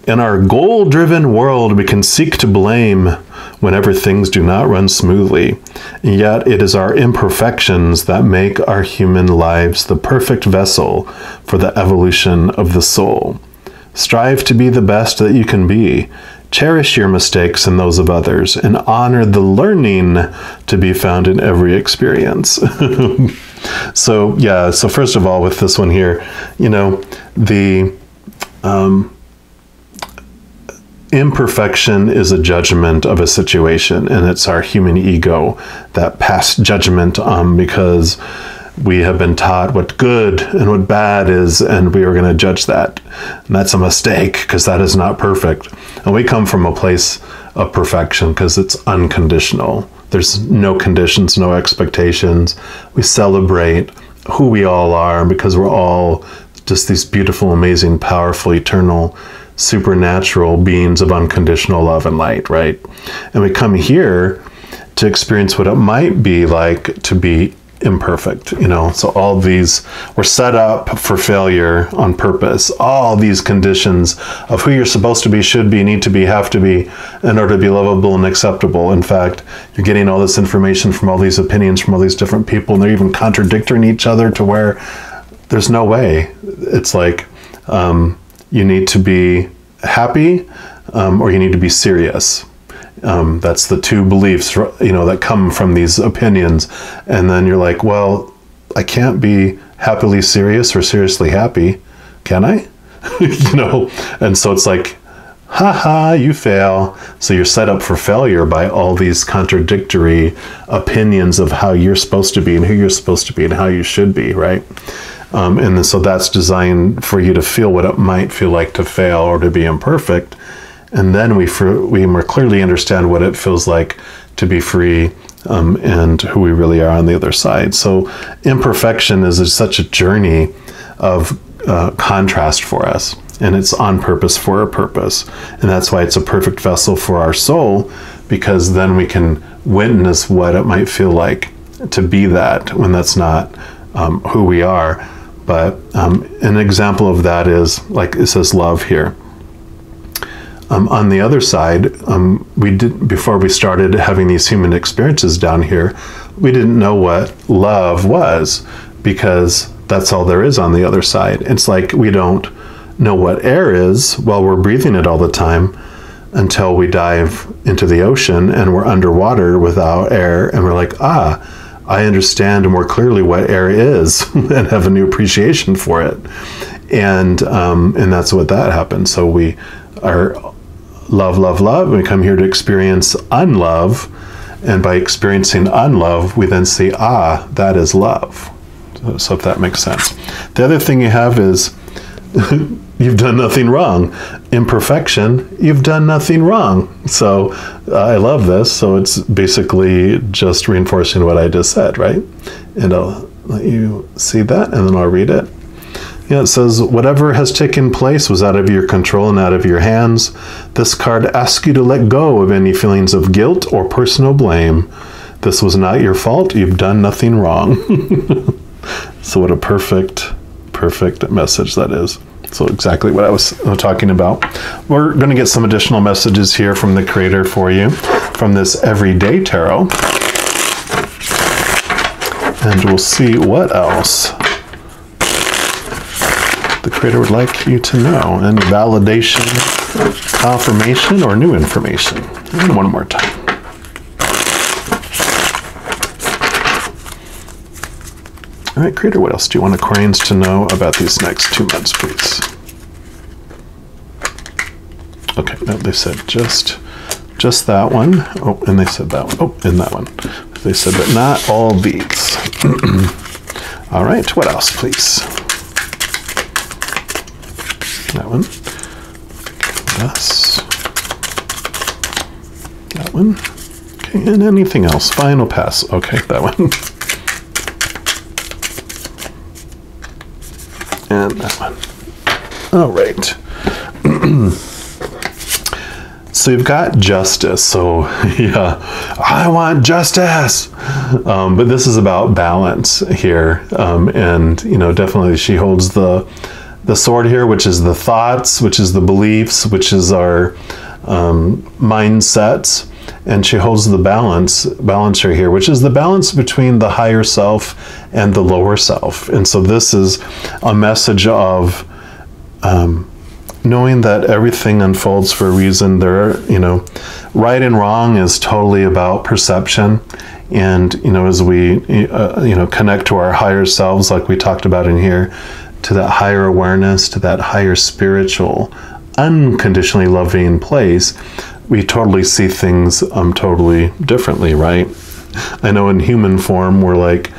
In our goal-driven world, we can seek to blame whenever things do not run smoothly. Yet it is our imperfections that make our human lives the perfect vessel for the evolution of the soul. Strive to be the best that you can be. Cherish your mistakes and those of others, and honor the learning to be found in every experience. So, yeah, so first of all, with this one here, you know, the imperfection is a judgment of a situation, and it's our human ego that passed judgment because we have been taught what good and what bad is, and we are going to judge that. And that's a mistake, because that is not perfect. And we come from a place of perfection because it's unconditional. There's no conditions, no expectations. We celebrate who we all are, because we're all just these beautiful, amazing, powerful, eternal, supernatural beings of unconditional love and light, right? And we come here to experience what it might be like to be imperfect, you know. So all these, we're set up for failure on purpose. All these conditions of who you're supposed to be, should be, need to be, have to be, in order to be lovable and acceptable. In fact, you're getting all this information from all these opinions from all these different people, and they're even contradicting each other to where there's no way. It's like, you need to be happy, or you need to be serious. That's the two beliefs, you know, that come from these opinions. And then you're like, well, I can't be happily serious or seriously happy, can I? You know, and so it's like, haha, you fail. So you're set up for failure by all these contradictory opinions of how you're supposed to be and who you're supposed to be and how you should be, right? And then, so that's designed for you to feel what it might feel like to fail or to be imperfect. And then we more clearly understand what it feels like to be free, and who we really are on the other side. So imperfection is such a journey of contrast for us. And it's on purpose for a purpose. And that's why it's a perfect vessel for our soul, because then we can witness what it might feel like to be that when that's not who we are. But an example of that is, like it says, love here. On the other side, before we started having these human experiences down here, we didn't know what love was, because that's all there is on the other side. It's like we don't know what air is while we're breathing it all the time, until we dive into the ocean and we're underwater without air, and we're like, I understand more clearly what air is and have a new appreciation for it. And that's what that happens. So we are love, love, love. We come here to experience unlove. And by experiencing unlove, we then see, that is love. So if that makes sense. The other thing you have is you've done nothing wrong. Imperfection, you've done nothing wrong. So I love this. So it's basically just reinforcing what I just said, right? And I'll let you see that, and then I'll read it. Yeah, it says, whatever has taken place was out of your control and out of your hands. This card asks you to let go of any feelings of guilt or personal blame. This was not your fault. You've done nothing wrong. So what a perfect perfect message that is. So exactly what I was talking about. We're going to get some additional messages here from the Creator for you from this Everyday Tarot. And we'll see what else the Creator would like you to know. Any validation, confirmation, or new information. And one more time. All right, Creator, what else do you want Aquarians to know about these next 2 months, please? Okay, no, they said just that one. Oh, and they said that one. Oh, and that one. They said, but not all these. All right, what else, please? That one. This. That one. Okay, and anything else? Final pass. Okay, that one. And that one. All right. So you've got justice. So yeah, I want justice. But this is about balance here. And, you know, definitely she holds the sword here, which is the thoughts, which is the beliefs, which is our mindsets. And she holds the balancer here, which is the balance between the higher self and the lower self. And so this is a message of knowing that everything unfolds for a reason. There are, you know, right and wrong is totally about perception. And, you know, as we, you know, connect to our higher selves, like we talked about in here, to that higher awareness, to that higher spiritual, unconditionally loving place, we totally see things totally differently, right? I know in human form, we're like,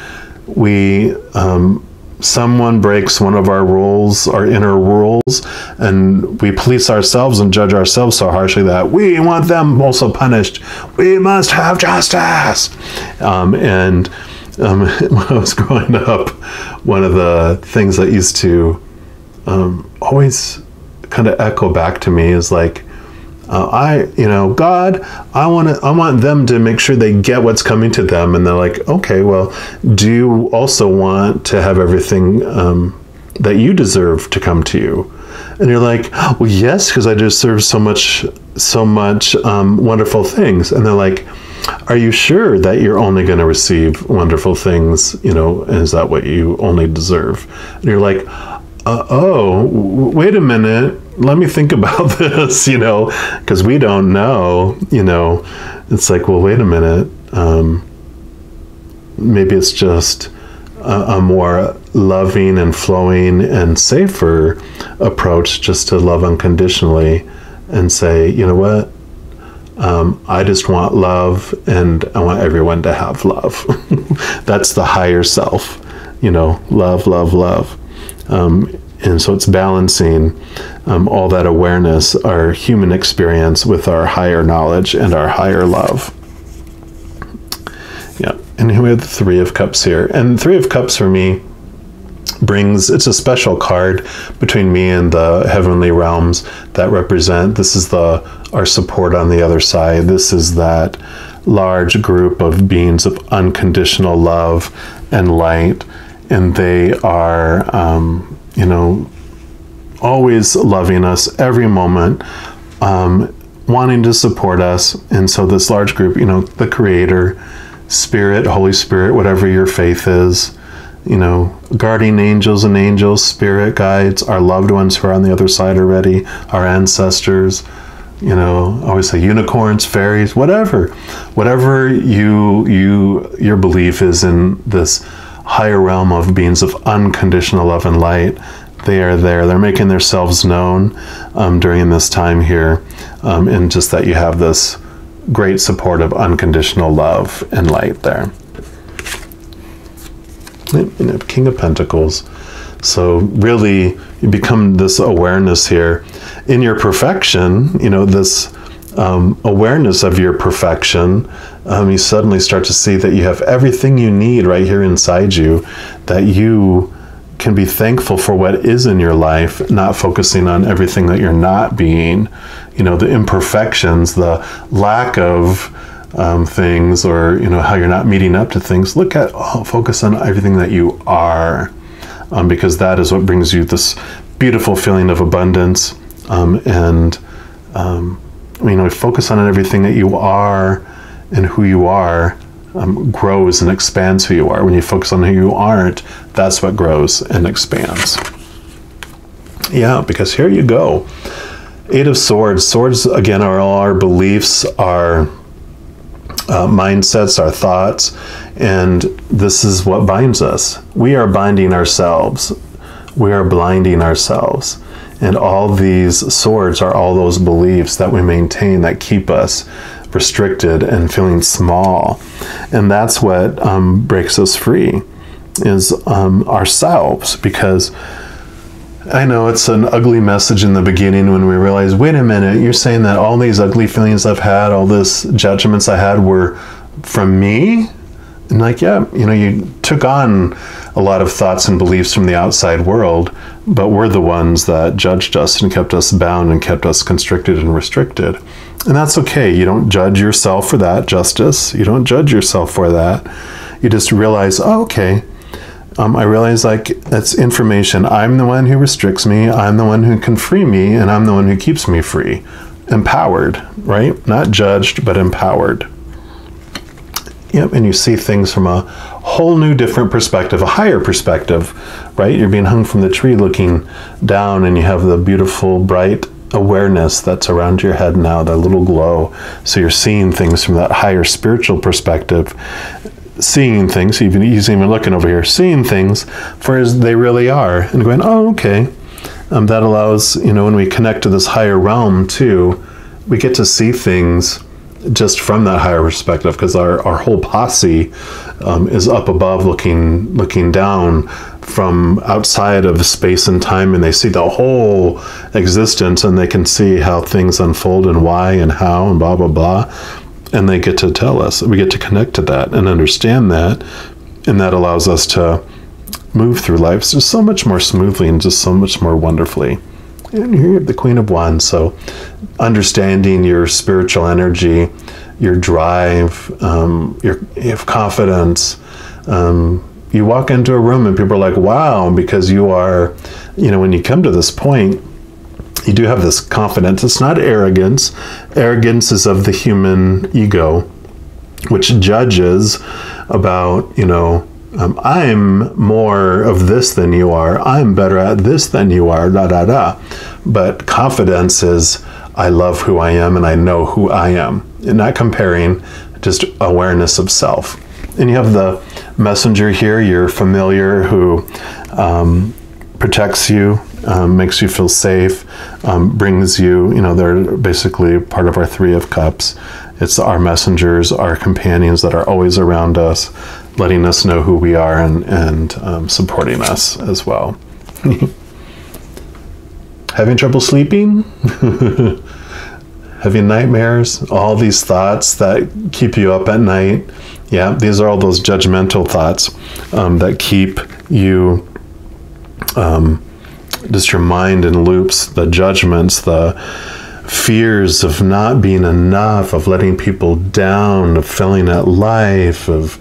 someone breaks one of our rules, our inner rules, and we police ourselves and judge ourselves so harshly that we want them also punished. We must have justice. And when I was growing up, one of the things that used to always kind of echo back to me is like, God, I want them to make sure they get what's coming to them. And they're like, okay, well, do you also want to have everything that you deserve to come to you? And you're like, well, yes, because I deserve so much wonderful things. And they're like, are you sure that you're only going to receive wonderful things? You know, is that what you only deserve? And you're like, oh, wait a minute. Let me think about this, you know, because we don't know, you know. It's like, well, wait a minute. Maybe it's just a more loving and flowing and safer approach just to love unconditionally and say, you know what? I just want love and I want everyone to have love. That's the higher self, you know, love, love, love. And so it's balancing all that awareness, our human experience, with our higher knowledge and our higher love. Yeah, and here we have the Three of Cups here. And Three of Cups for me it's a special card between me and the heavenly realms that represent, this is our support on the other side. This is that large group of beings of unconditional love and light. And they are, you know, always loving us every moment, wanting to support us. And so this large group, you know, the Creator, Spirit, Holy Spirit, whatever your faith is, you know, guardian angels and angels, spirit guides, our loved ones who are on the other side already, our ancestors, you know, I always say unicorns, fairies, whatever your belief is in this higher realm of beings of unconditional love and light. They are there. They're making themselves known during this time here, and just that you have this great support of unconditional love and light there. And King of Pentacles. So really, you become this awareness here in your perfection. You know, this awareness of your perfection. You suddenly start to see that you have everything you need right here inside you, that you can be thankful for what is in your life, not focusing on everything that you're not being, you know, the imperfections, the lack of things, or, you know, how you're not meeting up to things. Focus on everything that you are. because that is what brings you this beautiful feeling of abundance. Focus on everything that you are, and who you are grows and expands who you are. When you focus on who you aren't, that's what grows and expands. Yeah, because here you go. 8 of Swords. Swords, again, are all our beliefs, our mindsets, our thoughts, and this is what binds us. We are binding ourselves. We are blinding ourselves. And all these swords are all those beliefs that we maintain that keep us restricted and feeling small. And that's what breaks us free, is ourselves. Because I know it's an ugly message in the beginning when we realize, wait a minute, you're saying that all these ugly feelings I've had, all these judgments I had were from me? And like, yeah, you took on a lot of thoughts and beliefs from the outside world, but we're the ones that judged us and kept us bound and kept us constricted and restricted. And that's okay. You don't judge yourself for that, Justice. You don't judge yourself for that. You just realize, oh, okay. I realize, like, that's information. I'm the one who restricts me. I'm the one who can free me, and I'm the one who keeps me free. Empowered, right? Not judged, but empowered. Yep, and you see things from a whole new different perspective, a higher perspective, right? You're being hung from the tree looking down, and you have the beautiful, bright awareness that's around your head now, that little glow. So you're seeing things from that higher spiritual perspective, seeing things, even looking over here, seeing things for as they really are, and going, oh, okay. That allows, when we connect to this higher realm too, we get to see things just from that higher perspective, because our whole posse is up above looking down from outside of space and time, and they see the whole existence, and they can see how things unfold and why and how and blah, blah, blah. And they get to tell us. We get to connect to that and understand that, and that allows us to move through life just so much more smoothly and just so much more wonderfully. And here you have the Queen of Wands, so understanding your spiritual energy, your drive, you have confidence. You walk into a room and people are like, wow, because you are, when you come to this point, you do have this confidence. It's not arrogance. Arrogance is of the human ego, which judges about, I'm more of this than you are. I'm better at this than you are, da, da, da. But confidence is, I love who I am and I know who I am. And not comparing, just awareness of self. And you have the messenger here, your familiar, who protects you, makes you feel safe, brings you, they're basically part of our 3 of Cups. It's our messengers, our companions that are always around us, letting us know who we are and supporting us as well. Having trouble sleeping? Having nightmares? All these thoughts that keep you up at night? Yeah, these are all those judgmental thoughts that keep you, just your mind in loops, the judgments, the fears of not being enough, of letting people down, of failing at life, of,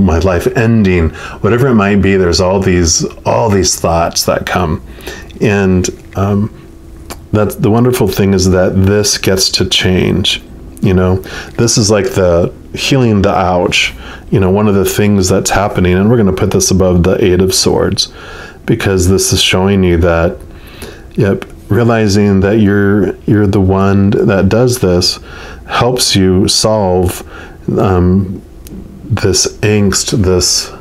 my life ending, whatever it might be. There's all these thoughts that come, and that's the wonderful thing, is that this gets to change. This is like the healing the ouch. One of the things that's happening, and we're going to put this above the 8 of Swords, because this is showing you that, yep, realizing that you're the one that does this helps you solve this angst, this,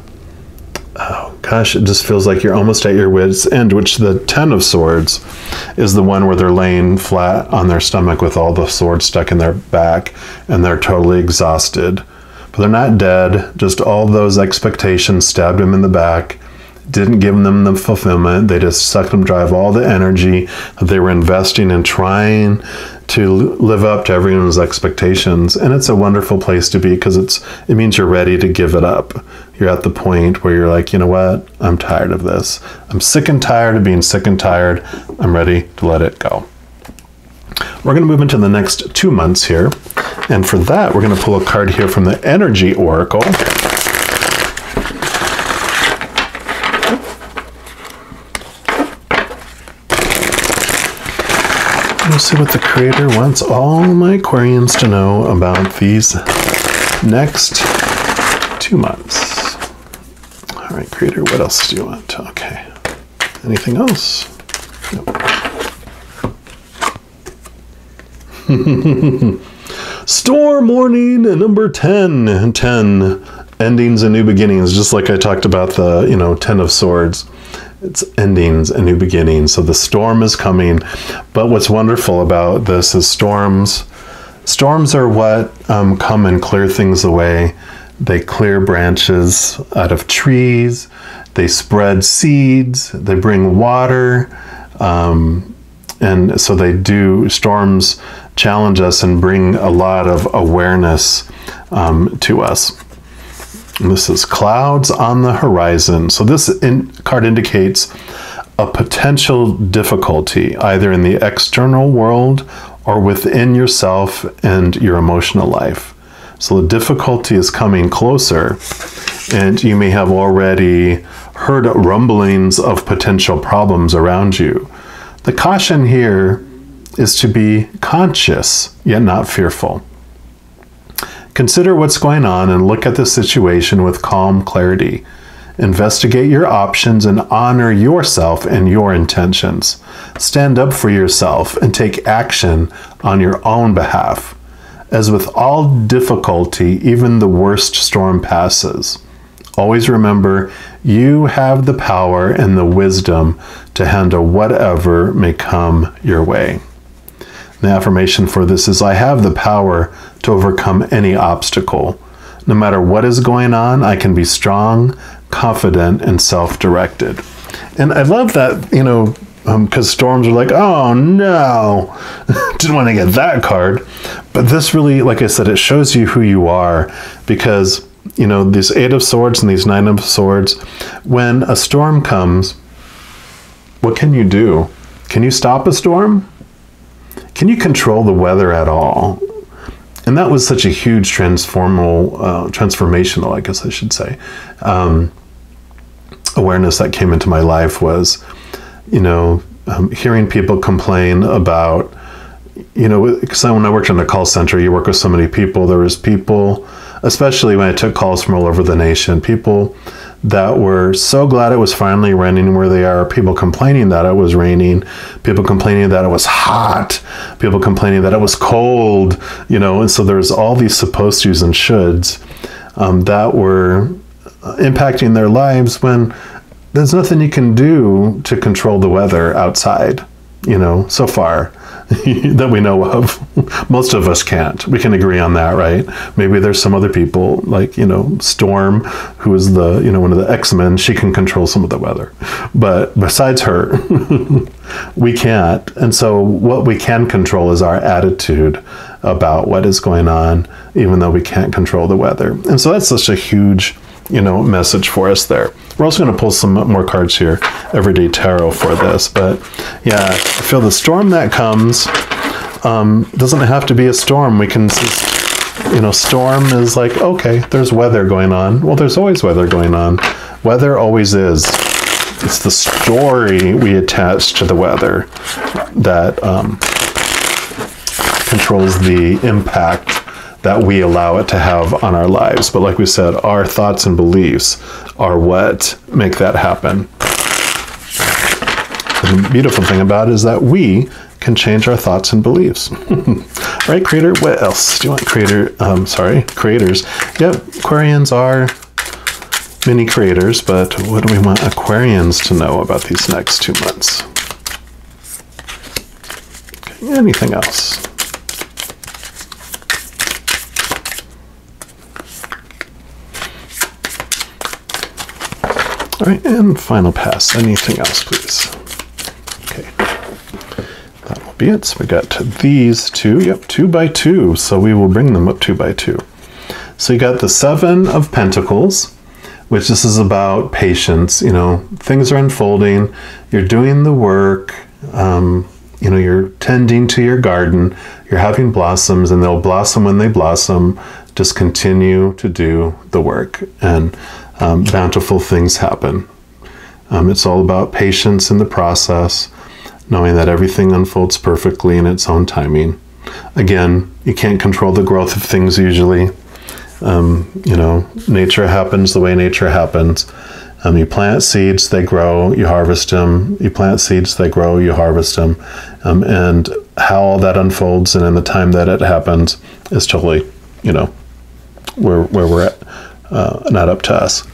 oh gosh, it just feels like you're almost at your wit's end, which the 10 of Swords is the one where they're laying flat on their stomach with all the swords stuck in their back, and they're totally exhausted. But they're not dead, just all those expectations stabbed them in the back, didn't give them the fulfillment. They just sucked them dry of all the energy that they were investing in trying to live up to everyone's expectations. And it's a wonderful place to be, because it means you're ready to give it up. You're at the point where you're like, you know what? I'm tired of this. I'm sick and tired of being sick and tired. I'm ready to let it go. We're going to move into the next 2 months here. And for that, we're going to pull a card here from the Energy Oracle. Let's see what the Creator wants all my Aquarians to know about these next 2 months. All right, Creator, what else do you want? Okay. Anything else? Nope. Storm warning number 10. 10 endings and new beginnings, just like I talked about the 10 of Swords. It's endings and new beginnings. So the storm is coming. But what's wonderful about this is storms are what come and clear things away. They clear branches out of trees. They spread seeds. They bring water. And so they do. Storms challenge us and bring a lot of awareness to us. And this is clouds on the horizon. So this card indicates a potential difficulty, either in the external world or within yourself and your emotional life. So the difficulty is coming closer, and you may have already heard rumblings of potential problems around you. The caution here is to be conscious, yet not fearful. Consider what's going on and look at the situation with calm clarity. Investigate your options and honor yourself and your intentions. Stand up for yourself and take action on your own behalf. As with all difficulty, even the worst storm passes. Always remember, you have the power and the wisdom to handle whatever may come your way. The affirmation for this is, I have the power to overcome any obstacle. No matter what is going on, I can be strong, confident, and self-directed. And I love that, because storms are like, oh no, didn't want to get that card. But this really, like I said, it shows you who you are, because, these 8 of Swords and these 9 of Swords, when a storm comes, what can you do? Can you stop a storm? Can you control the weather at all? And that was such a huge transformational, I guess I should say, awareness that came into my life was, hearing people complain about, because when I worked in a call center, you work with so many people. There was people, especially when I took calls from all over the nation, people that were so glad it was finally raining where they are, people complaining that it was raining, people complaining that it was hot, people complaining that it was cold, and so there's all these supposed tos and shoulds that were impacting their lives when there's nothing you can do to control the weather outside, so far. That we know of. Most of us can't. We can agree on that, right? Maybe there's some other people, like, Storm, who is the, one of the X-Men. She can control some of the weather. But besides her, we can't. And so what we can control is our attitude about what is going on, even though we can't control the weather. And so that's such a huge, message for us there. We're also going to pull some more cards here, Everyday Tarot, for this. But yeah, I feel the storm that comes doesn't have to be a storm. We can, storm is like, okay, there's weather going on. Well, there's always weather going on. Weather always is. It's the story we attach to the weather that controls the impact that we allow it to have on our lives. But like we said, our thoughts and beliefs are what make that happen. And the beautiful thing about it is that we can change our thoughts and beliefs. Right, Creator? What else do you want, Creator? Creators. Yep, Aquarians are mini creators, but what do we want Aquarians to know about these next 2 months? Okay, anything else? All right, and final pass. Anything else, please? Okay, that will be it. So we got these 2. Yep, 2 by 2. So we will bring them up 2 by 2. So you got the 7 of Pentacles, which this is about patience. Things are unfolding. You're doing the work. You're tending to your garden. You're having blossoms, and they'll blossom when they blossom. Just continue to do the work, and bountiful things happen. It's all about patience in the process, knowing that everything unfolds perfectly in its own timing. Again, you can't control the growth of things usually. You know, nature happens the way nature happens. You plant seeds, they grow, you harvest them. You plant seeds, they grow, you harvest them. And how all that unfolds and in the time that it happens is totally, you know, where we're at, not up to us.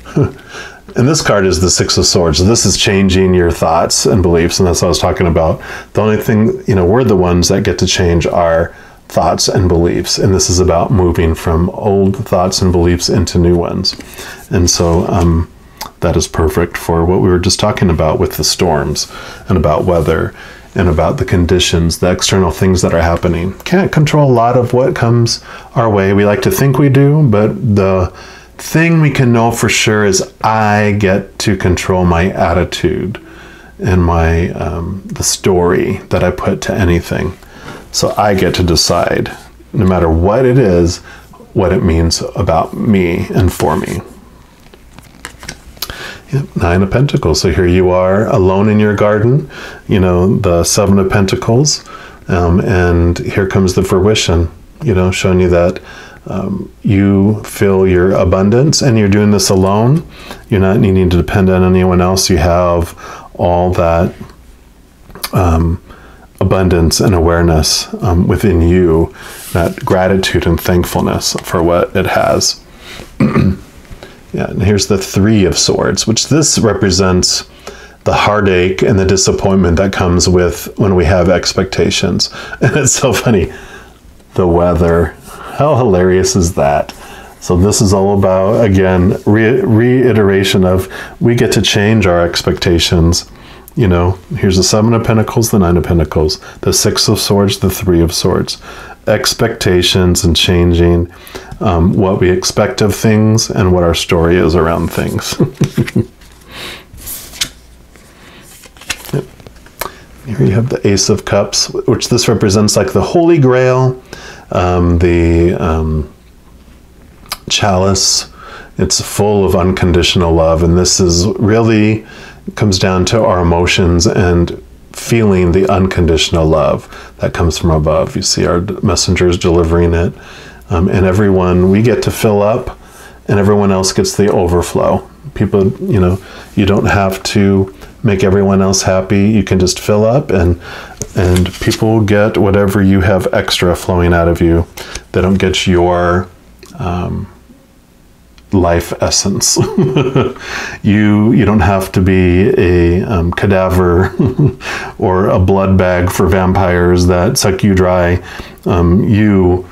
And this card is the Six of Swords. This is changing your thoughts and beliefs, and that's what I was talking about. The only thing, you know, we're the ones that get to change our thoughts and beliefs, and this is about moving from old thoughts and beliefs into new ones. And so that is perfect for what we were just talking about with the storms and about weather and about the conditions, the external things that are happening. Can't control a lot of what comes our way. We like to think we do, but the thing we can know for sure is I get to control my attitude and my the story that I put to anything. So I get to decide, no matter what it is, what it means about me and for me. Yep, Nine of Pentacles. So here you are alone in your garden, you know, the Seven of Pentacles, and here comes the fruition, you know, showing you that you feel your abundance and you're doing this alone. You're not needing to depend on anyone else. You have all that abundance and awareness within you, that gratitude and thankfulness for what it has. Yeah, and here's the Three of Swords, which this represents the heartache and the disappointment that comes with when we have expectations. And it's so funny, the weather. How hilarious is that? So this is all about, again, reiteration of we get to change our expectations. You know, here's the Seven of Pentacles, the Nine of Pentacles, the Six of Swords, the Three of Swords. Expectations and changing what we expect of things and what our story is around things. Yep. Here you have the Ace of Cups, which this represents like the Holy Grail, the chalice. It's full of unconditional love, and this is really comes down to our emotions and feeling the unconditional love that comes from above. You see our messengers delivering it, and everyone, we get to fill up, and everyone else gets the overflow. People, you know, you don't have to make everyone else happy. You can just fill up, and people get whatever you have extra flowing out of you. They don't get your life essence. You don't have to be a cadaver or a blood bag for vampires that suck you dry. You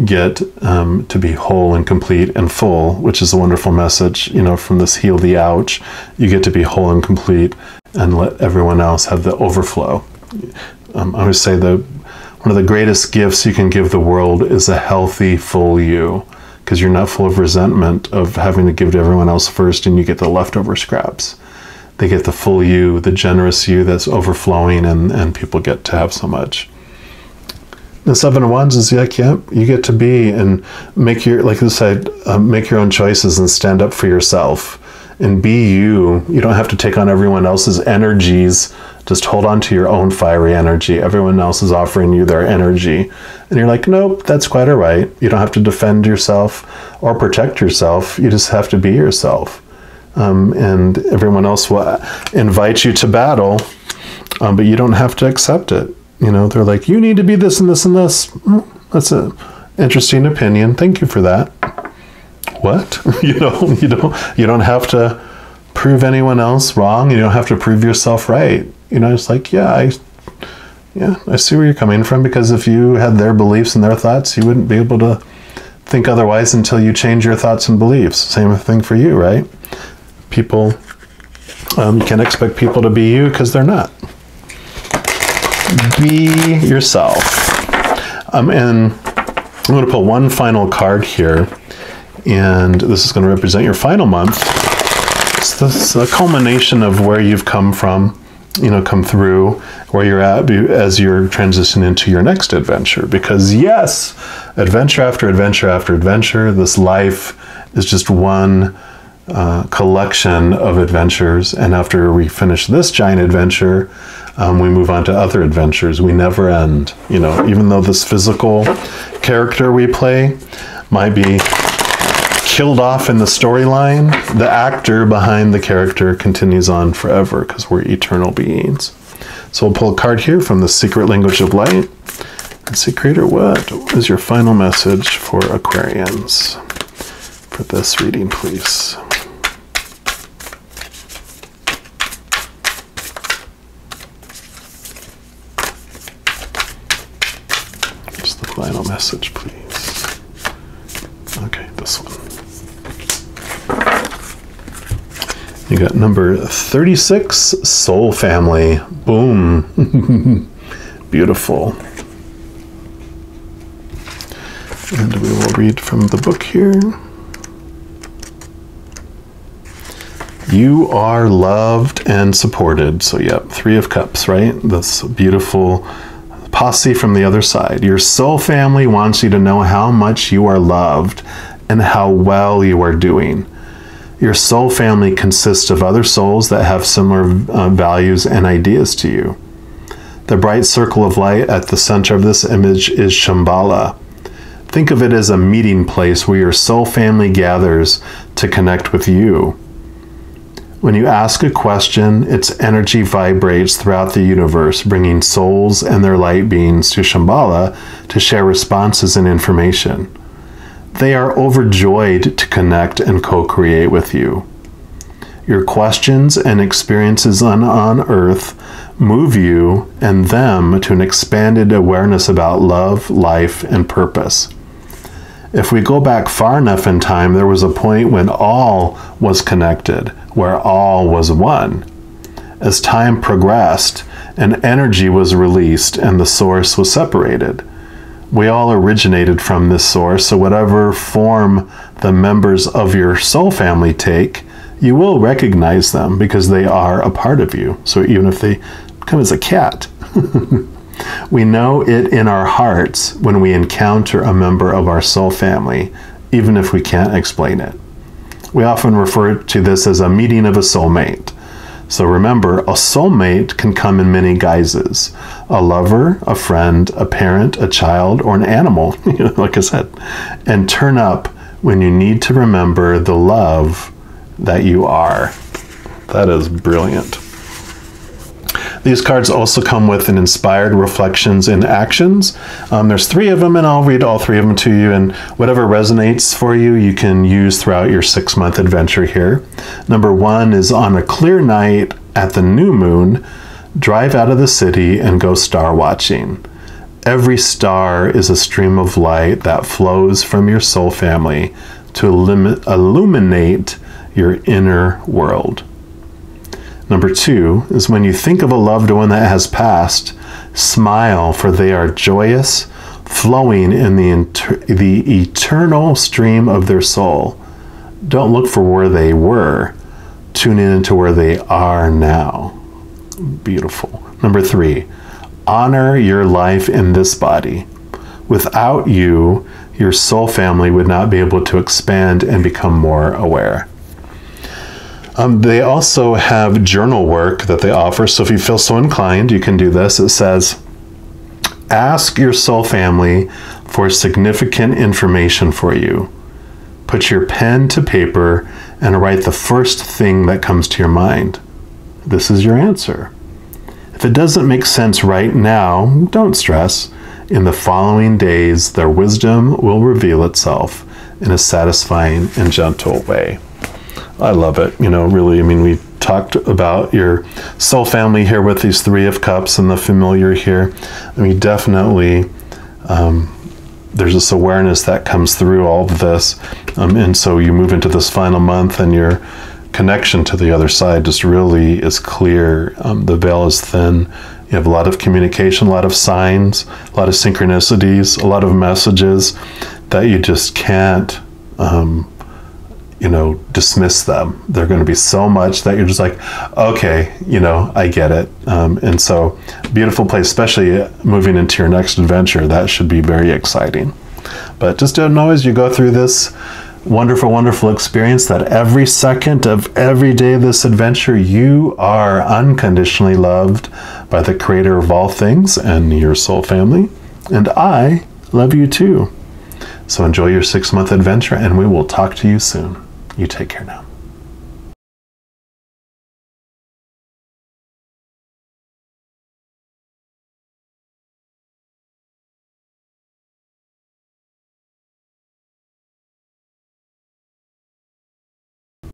get to be whole and complete and full, which is a wonderful message, you know, from this Heal the Ouch. You get to be whole and complete and let everyone else have the overflow. I always say that one of the greatest gifts you can give the world is a healthy, full you, because you're not full of resentment of having to give to everyone else first and you get the leftover scraps. They get the full you, the generous you that's overflowing, and people get to have so much. The Seven of Wands is like, yeah, you get to be and make your, like I said, make your own choices and stand up for yourself and be you. You don't have to take on everyone else's energies. Just hold on to your own fiery energy. Everyone else is offering you their energy. And you're like, nope, that's quite all right. You don't have to defend yourself or protect yourself. You just have to be yourself. And everyone else will invite you to battle, but you don't have to accept it. You know, they're like, you need to be this and this and this. That's an interesting opinion. Thank you for that. What? You don't have to prove anyone else wrong. You don't have to prove yourself right. You know, it's like, yeah, I see where you're coming from, because if you had their beliefs and their thoughts, you wouldn't be able to think otherwise until you change your thoughts and beliefs. Same thing for you, right? People, you can't expect people to be you because they're not. Be yourself. And I'm going to pull one final card here, and this is going to represent your final month. It's the culmination of where you've come from, you know, come through, where you're at as you're transitioning into your next adventure. Because yes, adventure after adventure after adventure, this life is just one collection of adventures. And after we finish this giant adventure, we move on to other adventures. We never end. You know, even though this physical character we play might be killed off in the storyline, the actor behind the character continues on forever because we're eternal beings. So we'll pull a card here from the Secret Language of Light. And say, Creator, what is your final message for Aquarians for this reading, please? Just the final message, please. Okay, this one. You got number 36, Soul Family. Boom. Beautiful. And we will read from the book here. You are loved and supported. So, yep, 3 of Cups, right? This beautiful posse from the other side. Your soul family wants you to know how much you are loved and how well you are doing. Your soul family consists of other souls that have similar values and ideas to you. The bright circle of light at the center of this image is Shambhala. Think of it as a meeting place where your soul family gathers to connect with you. When you ask a question, its energy vibrates throughout the universe, bringing souls and their light beings to Shambhala to share responses and information. They are overjoyed to connect and co-create with you. Your questions and experiences on Earth move you and them to an expanded awareness about love, life, and purpose. If we go back far enough in time, there was a point when all was connected, where all was one. As time progressed, an energy was released and the source was separated. We all originated from this source, so whatever form the members of your soul family take, you will recognize them because they are a part of you. So even if they come as a cat, we know it in our hearts when we encounter a member of our soul family, even if we can't explain it. We often refer to this as a meeting of a soulmate. So remember, a soulmate can come in many guises. A lover, a friend, a parent, a child, or an animal, like I said, and turn up when you need to remember the love that you are. That is brilliant. These cards also come with an inspired reflections and actions. There's 3 of them, and I'll read all 3 of them to you, and whatever resonates for you, you can use throughout your 6-month adventure here. Number 1 is on a clear night at the new moon, drive out of the city and go star watching. Every star is a stream of light that flows from your soul family to illuminate your inner world. Number 2 is when you think of a loved one that has passed, smile, for they are joyous, flowing in the eternal stream of their soul. Don't look for where they were. Tune into where they are now. Beautiful. Number 3, honor your life in this body. Without you, your soul family would not be able to expand and become more aware. They also have journal work that they offer, so if you feel so inclined, you can do this. It says, ask your soul family for significant information for you. Put your pen to paper and write the first thing that comes to your mind. This is your answer. If it doesn't make sense right now, don't stress. In the following days, their wisdom will reveal itself in a satisfying and gentle way. I love it. You know, really, I mean, we talked about your soul family here with these 3 of Cups and the familiar here. I mean, definitely, there's this awareness that comes through all of this. And so you move into this final month and your connection to the other side just really is clear. The veil is thin. You have a lot of communication, a lot of signs, a lot of synchronicities, a lot of messages that you just can't, dismiss them. They're going to be so much that you're just like, okay, I get it. And so beautiful place, especially moving into your next adventure. That should be very exciting. But just don't know, as you go through this wonderful, wonderful experience that every second of every day of this adventure, you are unconditionally loved by the creator of all things and your soul family. And I love you too. So enjoy your 6-month adventure, and we will talk to you soon. You take care now.